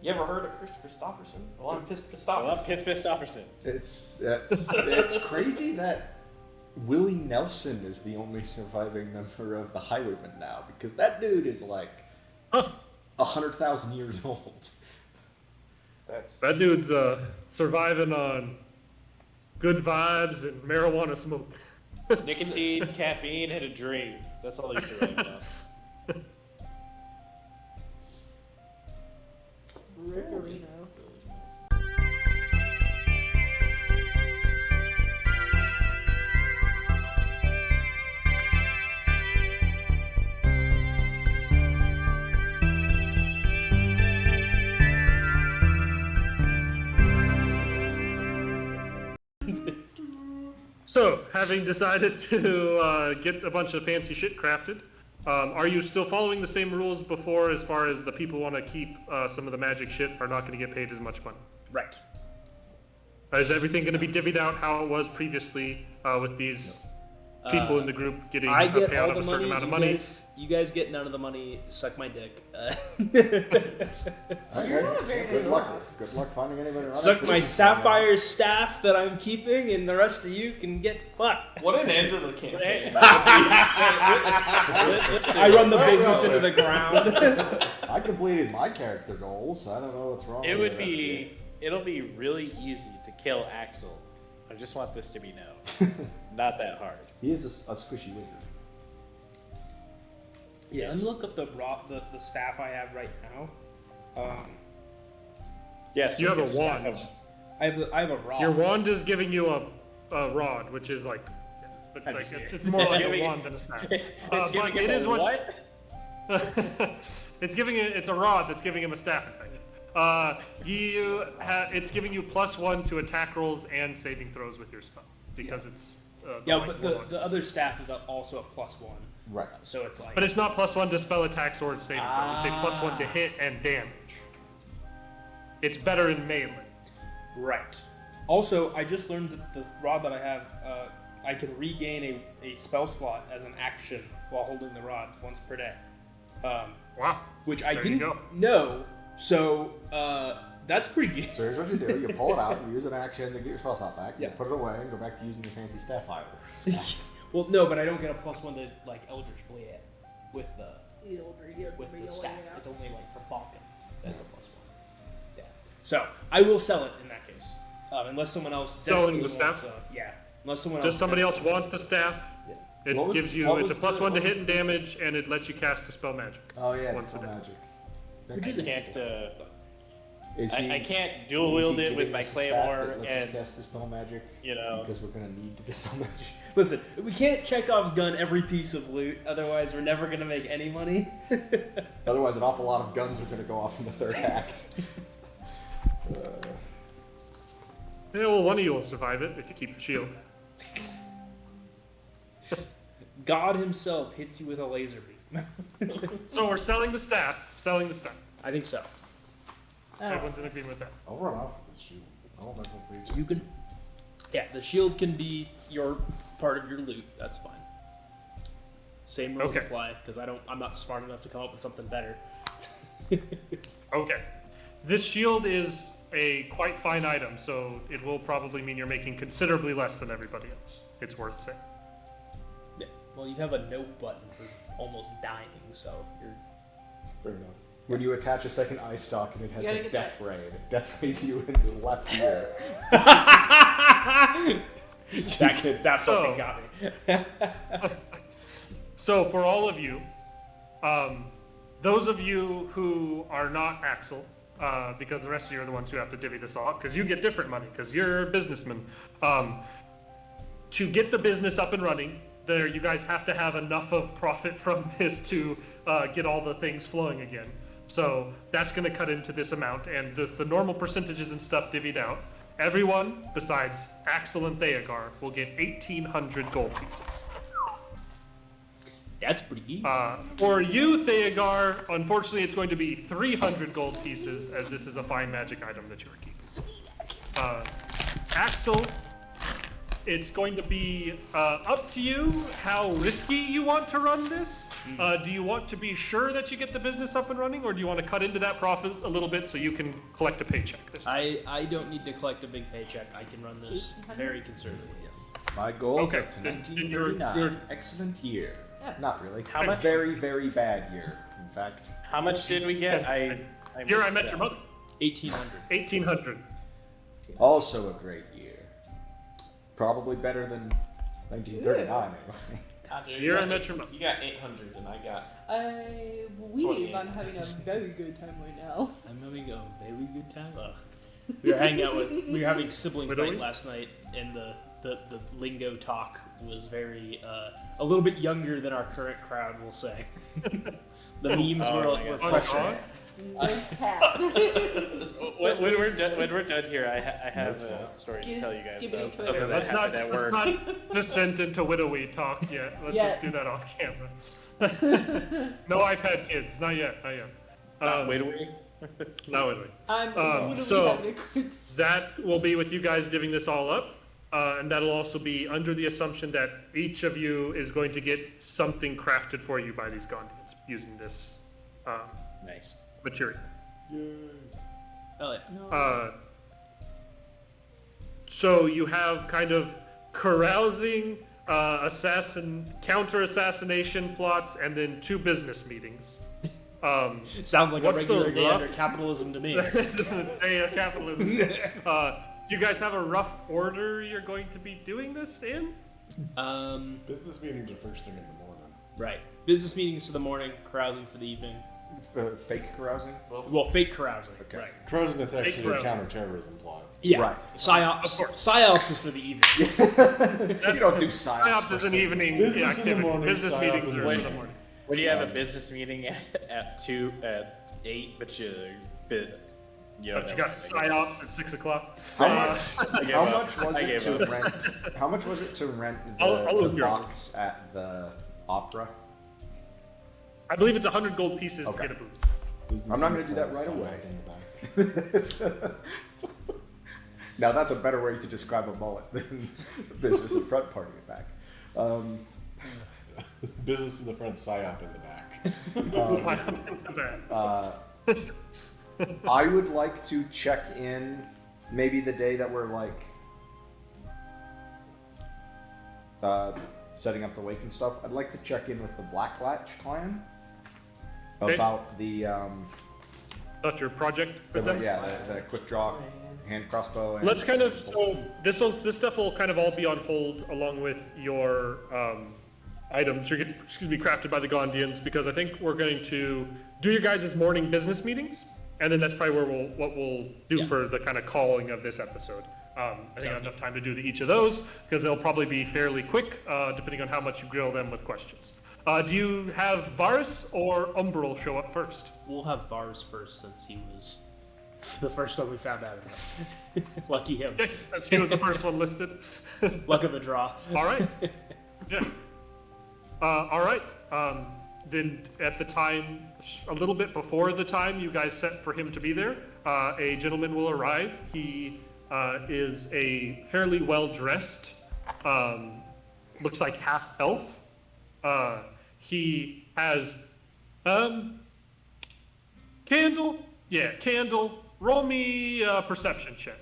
You ever heard of Chris Christopherson? Well, I'm pissed I love Christopherson. Christopherson. It's crazy that Willie Nelson is the only surviving member of the Highwaymen now, because that dude is like Huh. 100,000 years old. That's That dude's surviving on good vibes and marijuana smoke. Nicotine, caffeine, and a dream. That's all he's surviving on. Rickerino. So, having decided to get a bunch of fancy shit crafted, are you still following the same rules before, as far as the people want to keep some of the magic shit are not going to get paid as much money? Right. Is everything going to be divvied out how it was previously with these people in the group getting I a get payout all of the a certain money. amount of money? You guys get none of the money. Suck my dick. Okay. You're not a very Good nice luck. boss. Good luck finding anybody around. Suck my sapphire staff that I'm keeping, and the rest of you can get fucked. what an end to the campaign. I run the business into the ground. I completed my character goals. So I don't know what's wrong. It with would the rest of be. It'll be really easy to kill Axel. I just want this to be known. Not that hard. you. He is a squishy wizard. Yeah, let me look up the staff I have right now. Yes. You have a with your wand. staff I have a rod. Your wand is giving you a rod, which is like, it's more It's like giving- a wand than a staff. It's But giving it him is a what's- what? it's a rod that's giving him a staff effect. It's giving you +1 to attack rolls and saving throws with your spell because it's Yeah, like but warlock. the other staff is also a +1, Right. so it's like. But it's not +1 to spell attacks or saving throws. It's a +1 to Ah. hit and damage. It's better in melee. Right. Also, I just learned that the rod that I have, I can regain a spell slot as an action while holding the rod once per day. Wow. Which I There you didn't go. know, so that's pretty good. So here's what you do: you pull it out, you use an action to get your spell slot back. You Yeah. put it away and go back to using your fancy staff fire. Well, no, but I don't get a +1 to like Eldritch Blade with the staff. It's only like for bonking. That's a +1. Yeah. So I will sell it in that case, unless someone else Selling desperately the staff? wants, yeah. Unless someone Does else somebody else desperately want the staff? Yeah. It What was- gives you, what it's a was plus the- 1 to what hit was and damage, and it lets you cast a spell magic. Oh yeah, Once it's a day. magic. Which is Can't. Is he- I can't is dual he wield it giving with my us a stat claymore that lets us and cast dispel magic? you know. Because we're gonna need to dispel magic. Listen, we can't Chekhov's gun every piece of loot, otherwise we're never gonna make any money. Otherwise, an awful lot of guns are gonna go off in the third act. Yeah, well, one of you will survive it if you keep the shield. God himself hits you with a laser beam. So we're selling the staff. Selling the staff. I think so. Oh. Everyone's in agreement with that. I'll run off with this shield. I don't know if I'll reach it. You can. Yeah, the shield can be your part of your loot. That's fine. Same rules Okay. apply because I'm not smart enough to come up with something better. Okay. This shield is a quite fine item, so it will probably mean you're making considerably less than everybody else. It's worth saying. Yeah. Well, you have a note button for almost dying, so you're. Fair enough. When you attach a second eye stock and it has You gotta a get death ray, and it death rays you in the left ear. That's So- something got me. So for all of you, those of you who are not Axel, because the rest of you are the ones who have to divvy this all up, because you get different money, because you're businessmen. To get the business up and running, you guys have to have enough of profit from this to get all the things flowing again. So that's going to cut into this amount, and the normal percentages and stuff divvied out. Everyone besides Axel and Theogar will get 1,800 gold pieces. That's pretty easy. For you, Theogar, unfortunately, it's going to be 300 gold pieces, as this is a fine magic item that you are keeping. Axel, it's going to be up to you how risky you want to run this. Do you want to be sure that you get the business up and running, or do you want to cut into that profit a little bit so you can collect a paycheck this time? I don't need to collect a big paycheck. I can run this 1,800? very conservatively. Yes. My goal Okay, up to then 1939. you're- Excellent year. Yeah. Not really. How much? Very, very bad year. In fact, How much did we get? Here I missed met that. your mother. 1,800. 1,800. also a great year. Probably better than 1939 anyway. Andre, you Here I got met eight- your mother. You got 800 and I got. I believe I'm having a very good time right now. I'm having a very good time. We were hanging out we were having siblings Literally? night last night, and the lingo talk was very a little bit younger than our current crowd, we'll say. The memes Oh were, my were God. fresher. No cap. When we're done here, I have a story to tell you guys. Skippity About Twitter. something that Let's not, happened at let's work. not descend into widowy talk yet. Yeah. Let's do that off camera. No iPad kids, not yet, not yet. Wait a minute. Not widowy. I'm literally so- having a good That will be with you guys divvying this all up, and that'll also be under the assumption that each of you is going to get something crafted for you by these Gondians using this Nice. material. Oh yeah. No. So you have kind of carousing, counter assassination plots, and then 2 business meetings. Sounds like a What's the regular day rough- under capitalism to me. Day of capitalism. Do you guys have a rough order you're going to be doing this in? Business meetings are first thing in the morning. Right. Business meetings for the morning, carousing for the evening. Fake carousing? Well, fake carousing. Okay. Right. Carousing, that's actually a Carousing. counterterrorism plot. Yeah. Right. Psyops. Of course. Psyops is for the evening. You don't do science. PsyOps is an evening Business in the activity. morning, Business PsyOps meetings in are the in the morning. morning. When you have a business meeting at 8, but you But you got PsyOps at 6 o'clock. How gave How up. much was I it gave to up. rent? How much was it to rent I'll the look your- box at the opera? I believe it's 100 gold pieces to Okay. get a booth. Business I'm not in gonna do the that front, right sign away. up in the back. It's- now that's a better way to describe a mullet than business in front, party in back. Business in the front, psyop in the back. I would like to check in maybe the day that we're like setting up the wake and stuff. I'd like to check in with the Blacklatch clan Okay. about the That's your project with them? the quick draw hand crossbow. And Let's kind of, so this stuff will kind of all be on hold along with your items are crafted by the Gondians, because I think we're going to do your guys' morning business meetings, and then that's probably what we'll do for the kind of calling of this episode. I think I have enough time to do each of those, because they'll probably be fairly quick, depending on how much you grill them with questions. Do you have Varus or Umbral show up first? We'll have Bars first, since he was the first one we found out about. Lucky him. Okay, as he was the first one listed. Luck of the draw. All right. Yeah. All right. Then at the time, a little bit before the time you guys set for him to be there, a gentleman will arrive. He is a fairly well-dressed, looks like half-elf. He has, Candle. Yeah, Candle. Roll me a perception check.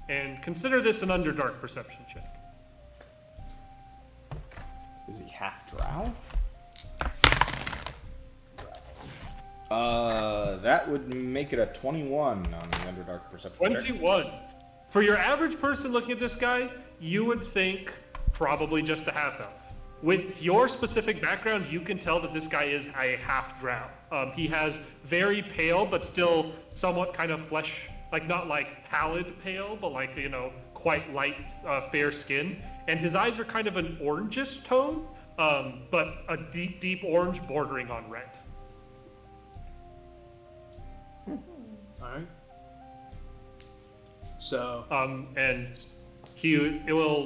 And consider this an Underdark perception check. Is he half Drow? That would make it a 21 on the Underdark perception check. 21. For your average person looking at this guy, you would think probably just a half-elf. With your specific background, you can tell that this guy is a half-drow. He has very pale, but still somewhat kind of flesh, like not like pallid pale, but like, you know, quite light, fair skin. And his eyes are kind of an orangish tone, but a deep, deep orange bordering on red. Alright. So, And he'll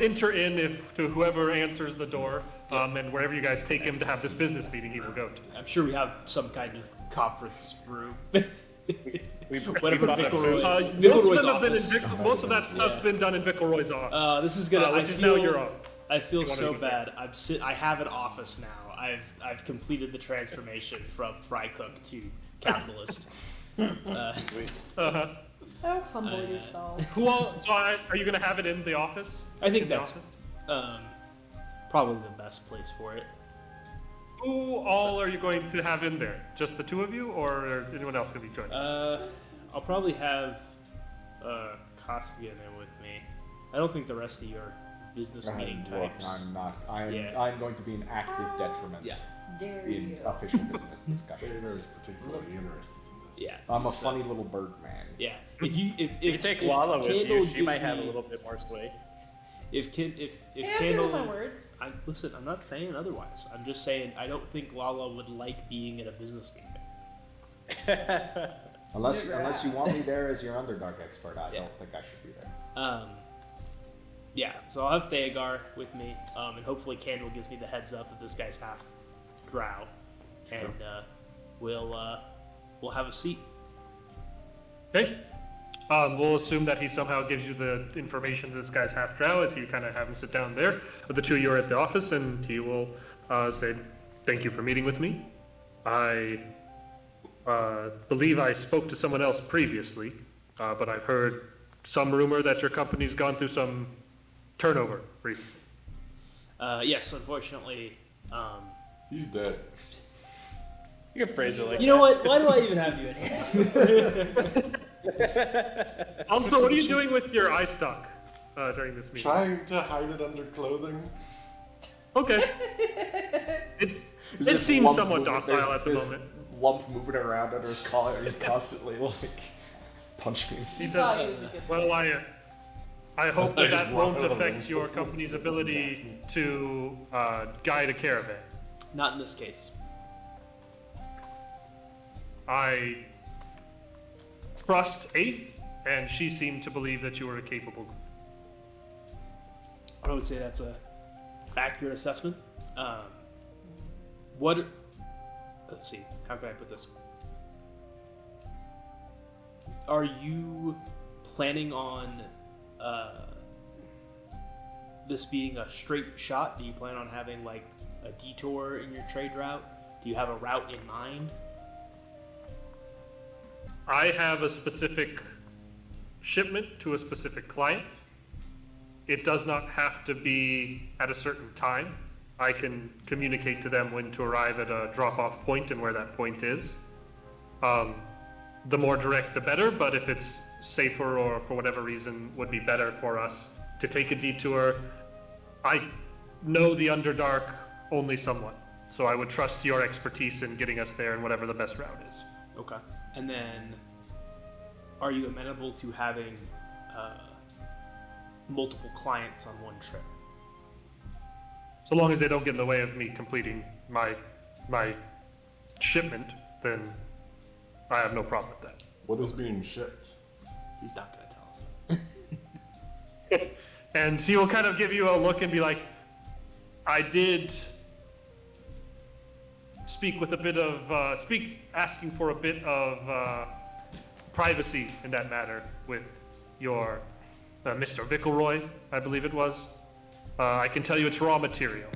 enter in to whoever answers the door, and wherever you guys take him to have this business meeting, he will go to. I'm sure we have some kind of conference room. Whatever Most of that stuff's been done in Vickelroy's office. This is gonna. Which is now your own. I feel You wanna so go bad. I have an office now. I've completed the transformation from fry cook to capitalist. Oh, humble yourself. Are you gonna have it in the office? I think In the that's office? probably the best place for it. Who all are you going to have in there? Just the two of you, or anyone else gonna be joining? I'll probably have Costigan in with me. I don't think the rest of your business meeting Look, types. I'm not. I'm going to be an active detriment Dare in you. official business discussions. Vader is particularly interested in this. Yeah. I'm a funny little bird man. Yeah. If If you take Lala with Candle you, she gives might have a me- little bit more sway. If Hey, I'm good Candle, with my words. listen, I'm not saying otherwise. I'm just saying I don't think Lala would like being in a business meeting. Unless Never you want me there as your Underdark expert, I Yeah. don't think I should be there. Yeah, so I'll have Theogar with me, and hopefully Candle gives me the heads up that this guy's half Drow, and we'll have a seat. Okay. We'll assume that he somehow gives you the information that this guy's half Drow, as you kind of have him sit down there. The two of you are at the office, and he will say, "Thank you for meeting with me. I believe I spoke to someone else previously, but I've heard some rumor that your company's gone through some turnover recently." Yes, unfortunately. He's dead. You can phrase it like You know what? Why do I even have you in here? Also, what are you doing with your eye stock during this meeting? Trying to hide it under clothing. Okay. It This seems lump somewhat moving- docile there's at the this moment. Lump moving around under his collar. He's constantly like punching me. He You thought he said, was a good "Well, I hope that just that walk won't over affect and your stop. company's ability to guide a caravan. Not in this case. I trust Eighth, and she seemed to believe that you were a capable." I would say that's a accurate assessment. Let's see, how can I put this? Are you planning on this being a straight shot? Do you plan on having like a detour in your trade route? Do you have a route in mind? I have a specific shipment to a specific client. It does not have to be at a certain time. I can communicate to them when to arrive at a drop-off point and where that point is. The more direct, the better, but if it's safer or for whatever reason would be better for us to take a detour, I know the Underdark only somewhat. So I would trust your expertise in getting us there and whatever the best route is. Okay. And then, are you amenable to having multiple clients on one trip? So long as they don't get in the way of me completing my shipment, then I have no problem with that. What is being shipped? He's not going to tell us that. And he will kind of give you a look and be like, I did speak with a bit of, asking for a bit of privacy in that matter with your Mr. Vickelroy, I believe it was. I can tell you it's raw material,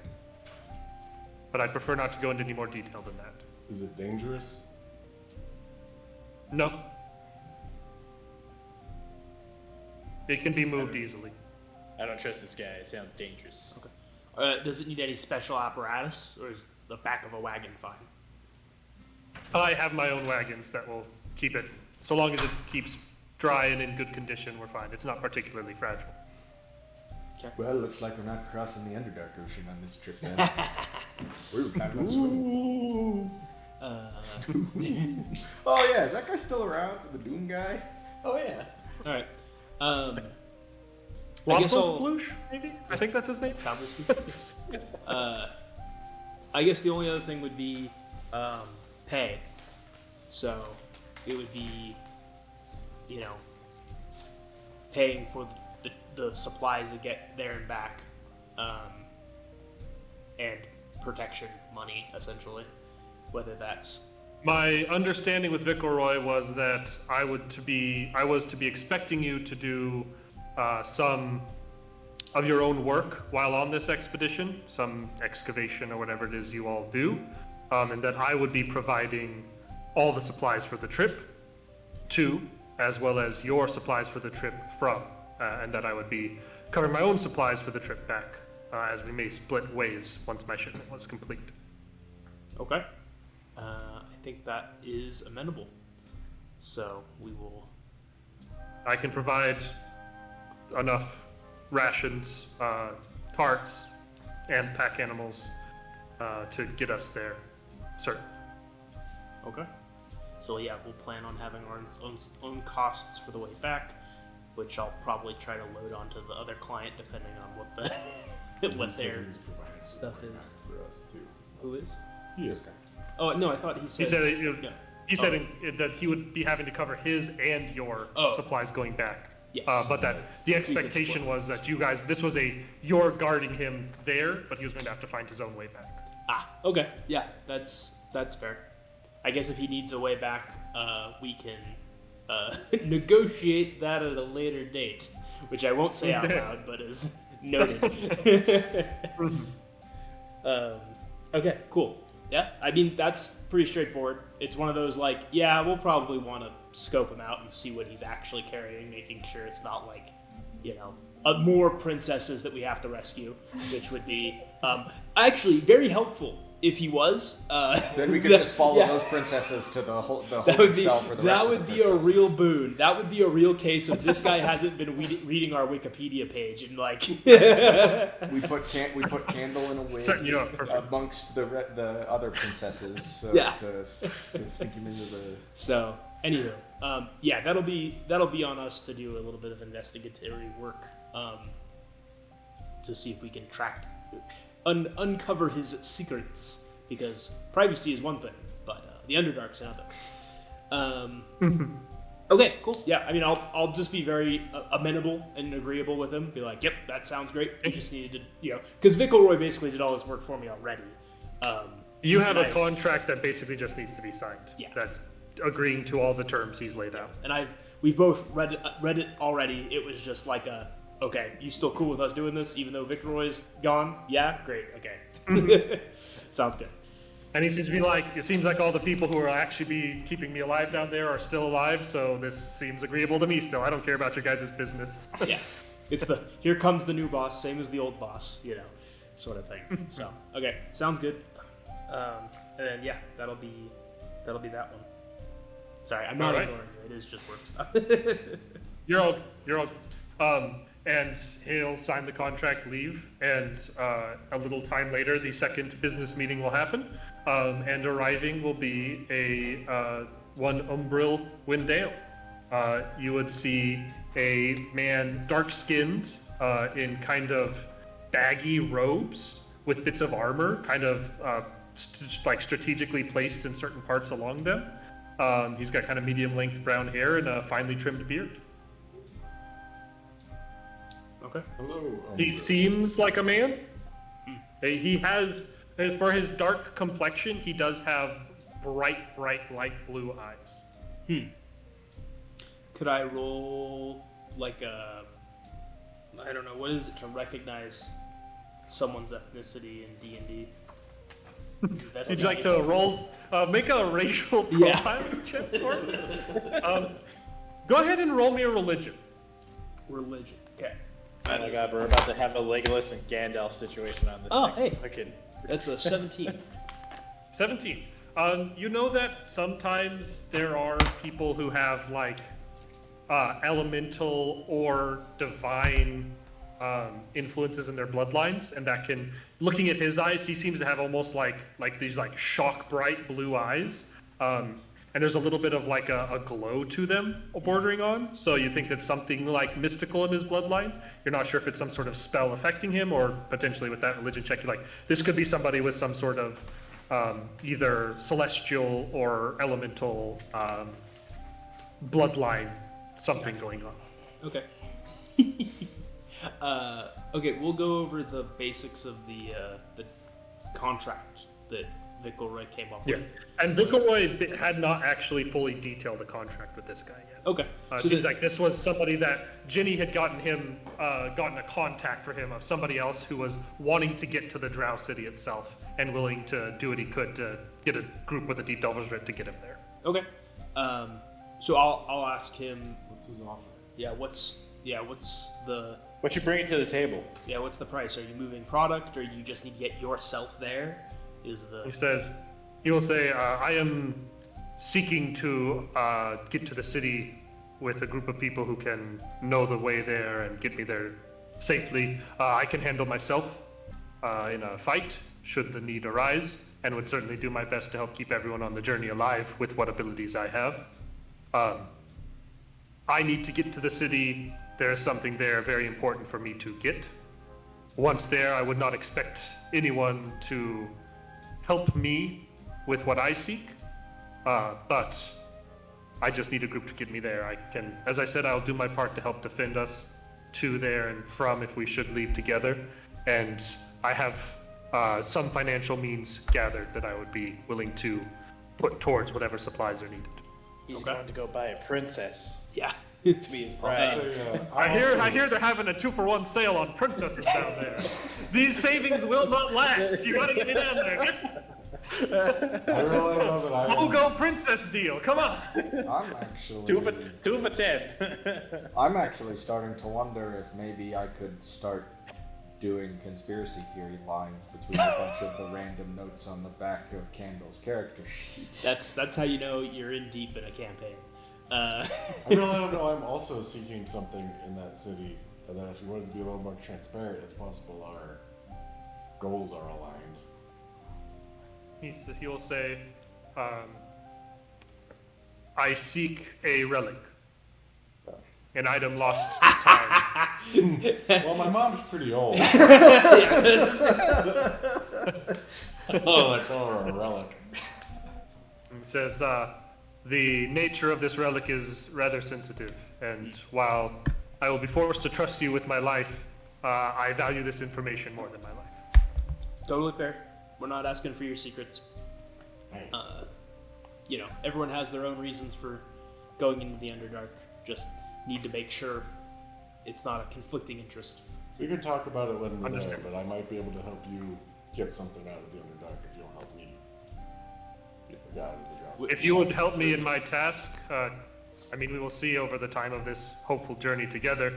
but I'd prefer not to go into any more detail than that. Is it dangerous? No. It can be moved easily. I don't trust this guy. It sounds dangerous. Does it need any special apparatus, or is the back of a wagon fine? I have my own wagons that will keep it, so long as it keeps dry and in good condition, we're fine. It's not particularly fragile. Well, looks like we're not crossing the Underdark Ocean on this trip then. We were planning on swimming. Oh yeah, is that guy still around? The Doom guy? Oh yeah. All right. I guess I'll- Sploosh, maybe? I think that's his name. I guess the only other thing would be pay. So it would be, paying for the supplies to get there and back, and protection money, essentially. Whether that's My understanding with Vickelroy was that I was to be expecting you to do some of your own work while on this expedition, some excavation or whatever it is you all do, and that I would be providing all the supplies for the trip to, as well as your supplies for the trip from, and that I would be covering my own supplies for the trip back, as we may split ways once my shipment was complete. okay. I think that is amenable. So we will. I can provide enough rations, parts, and pack animals to get us there, certainly. Okay. So yeah, we'll plan on having our own costs for the way back, which I'll probably try to load onto the other client depending on what the what He said their he was providing stuff more is. for us too. Who is? He is. Oh no, I thought he said. He said no. he said that he would be having to cover his and your supplies going back. Yes. But that the expectation was that you guys, you're guarding him there, but he was going to have to find his own way back. Okay. Yeah, that's fair. I guess if he needs a way back, we can negotiate that at a later date, which I won't say out loud, but is noted. Okay, cool. Yeah, I mean, that's pretty straightforward. It's one of those, we'll probably want to scope him out and see what he's actually carrying, making sure it's not more princesses that we have to rescue, which would be actually very helpful if he was. Then we could just follow those princesses to the holding cell for the rest of the That would be a real boon. That would be a real case of this guy hasn't been reading our Wikipedia page and We put Candle in a wig Setting you up. amongst the other princesses, so to sneak him into the. So, anywho, that'll be on us to do a little bit of investigatory work to see if we can uncover his secrets, because privacy is one thing, but the Underdark's another. Okay, cool. Yeah, I mean, I'll just be very amenable and agreeable with him. Be like, yep, that sounds great. We just needed to, because Vickelroy basically did all his work for me already. You have a contract that basically just needs to be signed. Yeah. That's agreeing to all the terms he's laid out. And we've both read it already. It was just like okay, you still cool with us doing this even though Vickelroy's gone? Yeah, great. Okay, sounds good. And he seems to be like, it seems like all the people who are actually be keeping me alive down there are still alive, so this seems agreeable to me still. I don't care about your guys' business. Yeah, it's here comes the new boss, same as the old boss, sort of thing. So okay, sounds good. And then that'll be that one. Sorry, I'm not All right. ignoring you. It is just work stuff. You're all. and he'll sign the contract, leave, and a little time later, the second business meeting will happen, and arriving will be a one Umbril Windale. You would see a man, dark-skinned, in kind of baggy robes with bits of armor, kind of like strategically placed in certain parts along them. He's got kind of medium-length brown hair and a finely trimmed beard. Okay. Hello. He seems like a man. He has, for his dark complexion, he does have bright light blue eyes. Could I roll like a, I don't know, what is it to recognize someone's ethnicity in D&D? Would you like to roll, make a racial Yeah. profiling check for me? Go ahead and roll me a religion. Religion. Okay. Oh my god, we're about to have a Legolas and Gandalf situation on this Oh, next hey. fucking... That's a 17. 17. You know that sometimes there are people who have like elemental or divine influences in their bloodlines, and that can, looking at his eyes, he seems to have almost like these like shock bright blue eyes, and there's a little bit of like a glow to them bordering on, so you think that's something like mystical in his bloodline. You're not sure if it's some sort of spell affecting him, or potentially with that religion check, you're like, this could be somebody with some sort of either celestial or elemental bloodline, something going on. Okay. Okay, we'll go over the basics of the contract that Vickelroy came up Yeah, with. and Vickelroy had not actually fully detailed the contract with this guy yet. Okay. So Seems the- like this was somebody that Ginny had gotten a contact for him of somebody else who was wanting to get to the Drow city itself and willing to do what he could to get a group with a Deep Delver's Writ to get him there. Okay. So I'll ask him. What's his offer? What's the What you bringing to the table? what's the price? Are you moving product, or you just need to get yourself there? Is the He will say, I am seeking to get to the city with a group of people who can know the way there and get me there safely. I can handle myself in a fight, should the need arise, and would certainly do my best to help keep everyone on the journey alive with what abilities I have. I need to get to the city. There is something there very important for me to get. Once there, I would not expect anyone to help me with what I seek, but I just need a group to get me there. I can, as I said, I'll do my part to help defend us to there and from if we should leave together, and I have some financial means gathered that I would be willing to put towards whatever supplies are needed. He's going to go buy a princess yeah? to be his bride. I hear they're having a 2-for-1 sale on princesses down there. These savings will not last. You gotta get me down there. I really know that I Logo princess deal. Come on. I'm actually Two for 10. I'm actually starting to wonder if maybe I could start doing conspiracy theory lines between a bunch of the random notes on the back of Candle's character sheet. That's how you know you're in deep in a campaign. I really don't know. I'm also seeking something in that city, and that if you wanted to be a little more transparent, it's possible our goals are aligned. He will say, I seek a relic. An item lost to time. Well, my mom's pretty old. Yeah. Oh, I call her a relic. He says, the nature of this relic is rather sensitive, and while I will be forced to trust you with my life, I value this information more than my life. Totally fair. We're not asking for your secrets. Hey. Everyone has their own reasons for going into the Underdark. Just need to make sure it's not a conflicting interest. We can talk about it when we're there, Understand. but I might be able to help you get something out of the Underdark if you'll help me get the guy out of the Drow. If you would help me in my task, we will see over the time of this hopeful journey together.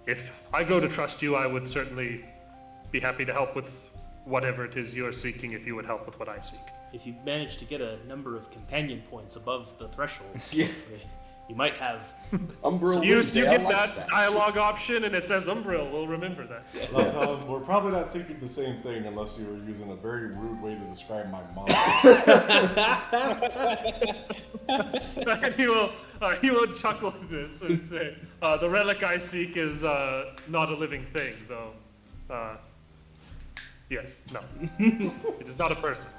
If I go to trust you, I would certainly be happy to help with whatever it is you're seeking if you would help with what I seek. If you manage to get a number of companion points above the threshold, You might have. Umbril You Wednesday, I get like that dialogue option, and it says Umbril. We'll remember that. We're probably not thinking the same thing unless you were using a very rude way to describe my mom. And he will chuckle at this and say, "The relic I seek is not a living thing, though. Yes, no, it is not a person."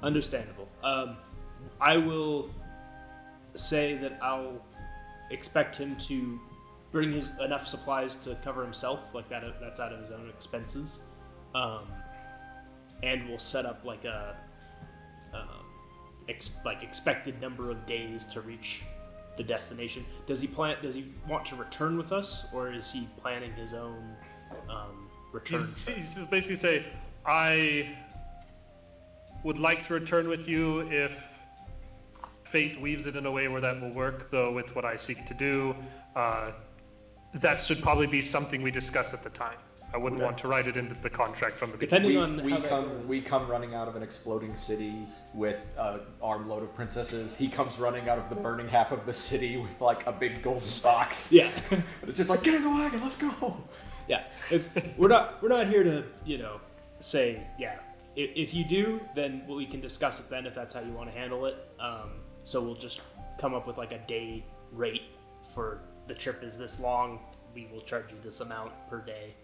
Understandable. I will say that I'll expect him to bring his enough supplies to cover himself, like that's out of his own expenses, and we'll set up like a expected number of days to reach the destination. Does he want to return with us, or is he planning his own return? He's basically say, "I would like to return with you if fate weaves it in a way where that will work, though with what I seek to do, that should probably be something we discuss at the time. I wouldn't want to write it into the contract from the beginning." Depending on how that goes. We come running out of an exploding city with an armload of princesses. He comes running out of the burning half of the city with like a big golden box. Yeah. It's just like, get in the wagon, let's go. Yeah, we're not here to say if you do, then we can discuss it then if that's how you want to handle it. So we'll just come up with like a day rate for the trip is this long. We will charge you this amount per day.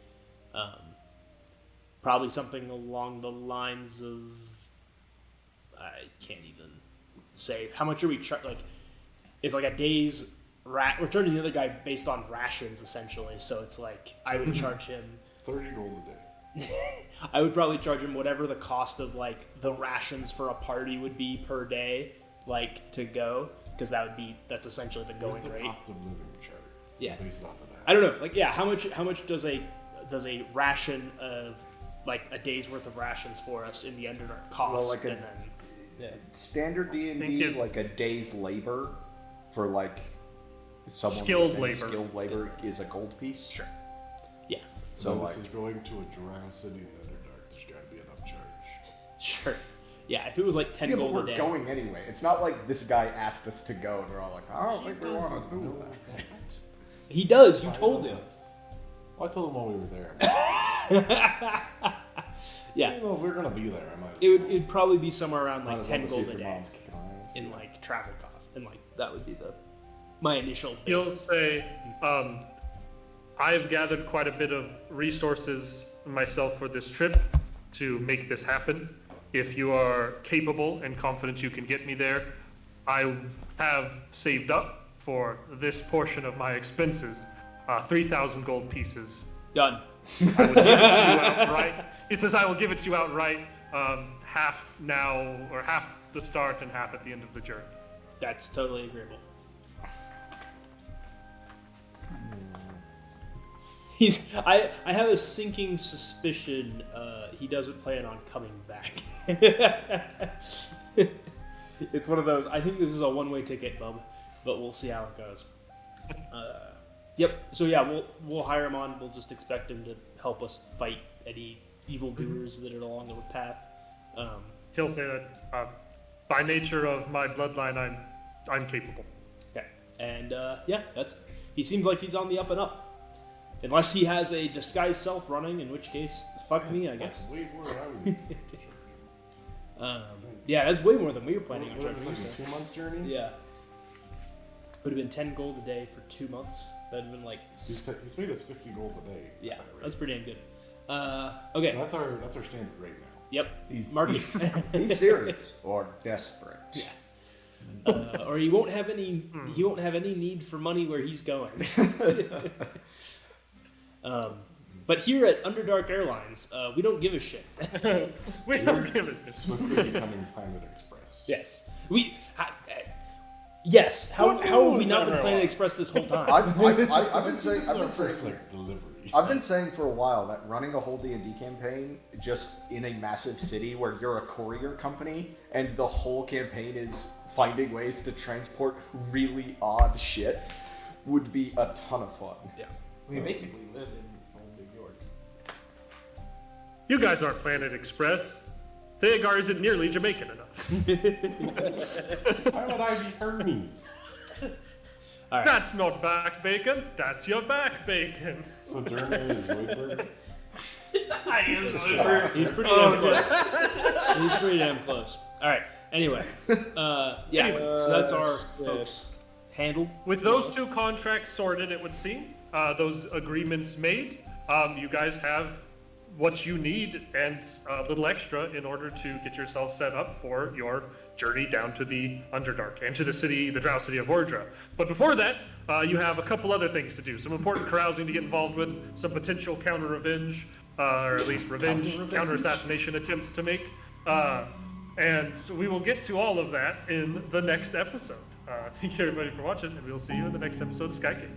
Probably something along the lines of I can't even say how much are we it's like a day's we're charging the other guy based on rations essentially. So it's like I would charge him 30 gold a day. I would probably charge him whatever the cost of like the rations for a party would be per day, like to go, because that's essentially the going What's the rate. cost of living chart? Yeah. Based off of that. I don't know, like how much does a ration of like a day's worth of rations for us in the Underdark cost? Well, like and then standard D&D, like a day's labor for like someone Skilled within labor. Skilled labor is a gold piece. Sure. Yeah. So So like, this is going to a Drow city in Underdark. There's got to be an upcharge. Sure. Yeah, if it was like 10 yeah, but gold a we're day. going anyway. It's not like this guy asked us to go, and we're all like, I don't think we want to do that. He does. You told him. Well, I told him while we were there. Yeah. Even though if we're gonna be there, I might. It'd probably be somewhere around Might like as well 10 go see gold if a your day mom's kicking around. in like travel costs, and like that would be my initial. He'll say, "I've gathered quite a bit of resources myself for this trip to make this happen. If you are capable and confident you can get me there, I have saved up for this portion of my expenses, 3,000 gold pieces. Done. I would give it to you outright." He says, "I will give it to you outright, half now, or half the start and half at the end of the journey." That's totally agreeable. I have a sinking suspicion he doesn't plan on coming back. It's one of those. I think this is a one-way ticket, bub, but we'll see how it goes. Yep. So yeah, we'll hire him on. We'll just expect him to help us fight any evildoers that are along the path. He'll say that, by nature of my bloodline, I'm capable. Okay. And he seems like he's on the up and up. Unless he has a disguised self running, in which case, fuck me, I guess. That's way more than I was expecting. Yeah, that's way more than we were planning on What was charging. this, like a 2-month journey? Yeah. Would have been 10 gold a day for 2 months. That'd have been like, He's paid us 50 gold a day. yeah, by the way. that's pretty damn good. So Okay. that's our standard rate now. Yep. He's Marketing. he's serious or desperate. Yeah. Or he won't have any. He won't have any need for money where he's going. But here at Underdark Airlines, we don't give a shit. We don't give it. Swiftly becoming Planet Express. Yes. Yes. How have we not been Underdark. Planet Express this whole time? I've been saying. This is I've our been saying. first like delivery. I've been saying for a while that running a whole D&D campaign just in a massive city where you're a courier company and the whole campaign is finding ways to transport really odd shit would be a ton of fun. Yeah. We basically live in old New York. You guys aren't Planet Express. Theogar isn't nearly Jamaican enough. Why would I be Hermes? right. That's not back bacon. That's your back bacon. So Derner is Zoidberg? He's pretty damn close. He's pretty damn close. All right. Anyway, so that's our folks handled. With those two contracts sorted, it would seem, those agreements made, you guys have what you need and a little extra in order to get yourself set up for your journey down to the Underdark and to the city, the Drow city of Vordra. But before that, you have a couple other things to do. Some important carousing to get involved with, some potential counter-revenge, or at least counter-assassination attempts to make. And we will get to all of that in the next episode. Thank you everybody for watching, and we'll see you in the next episode of Skygate.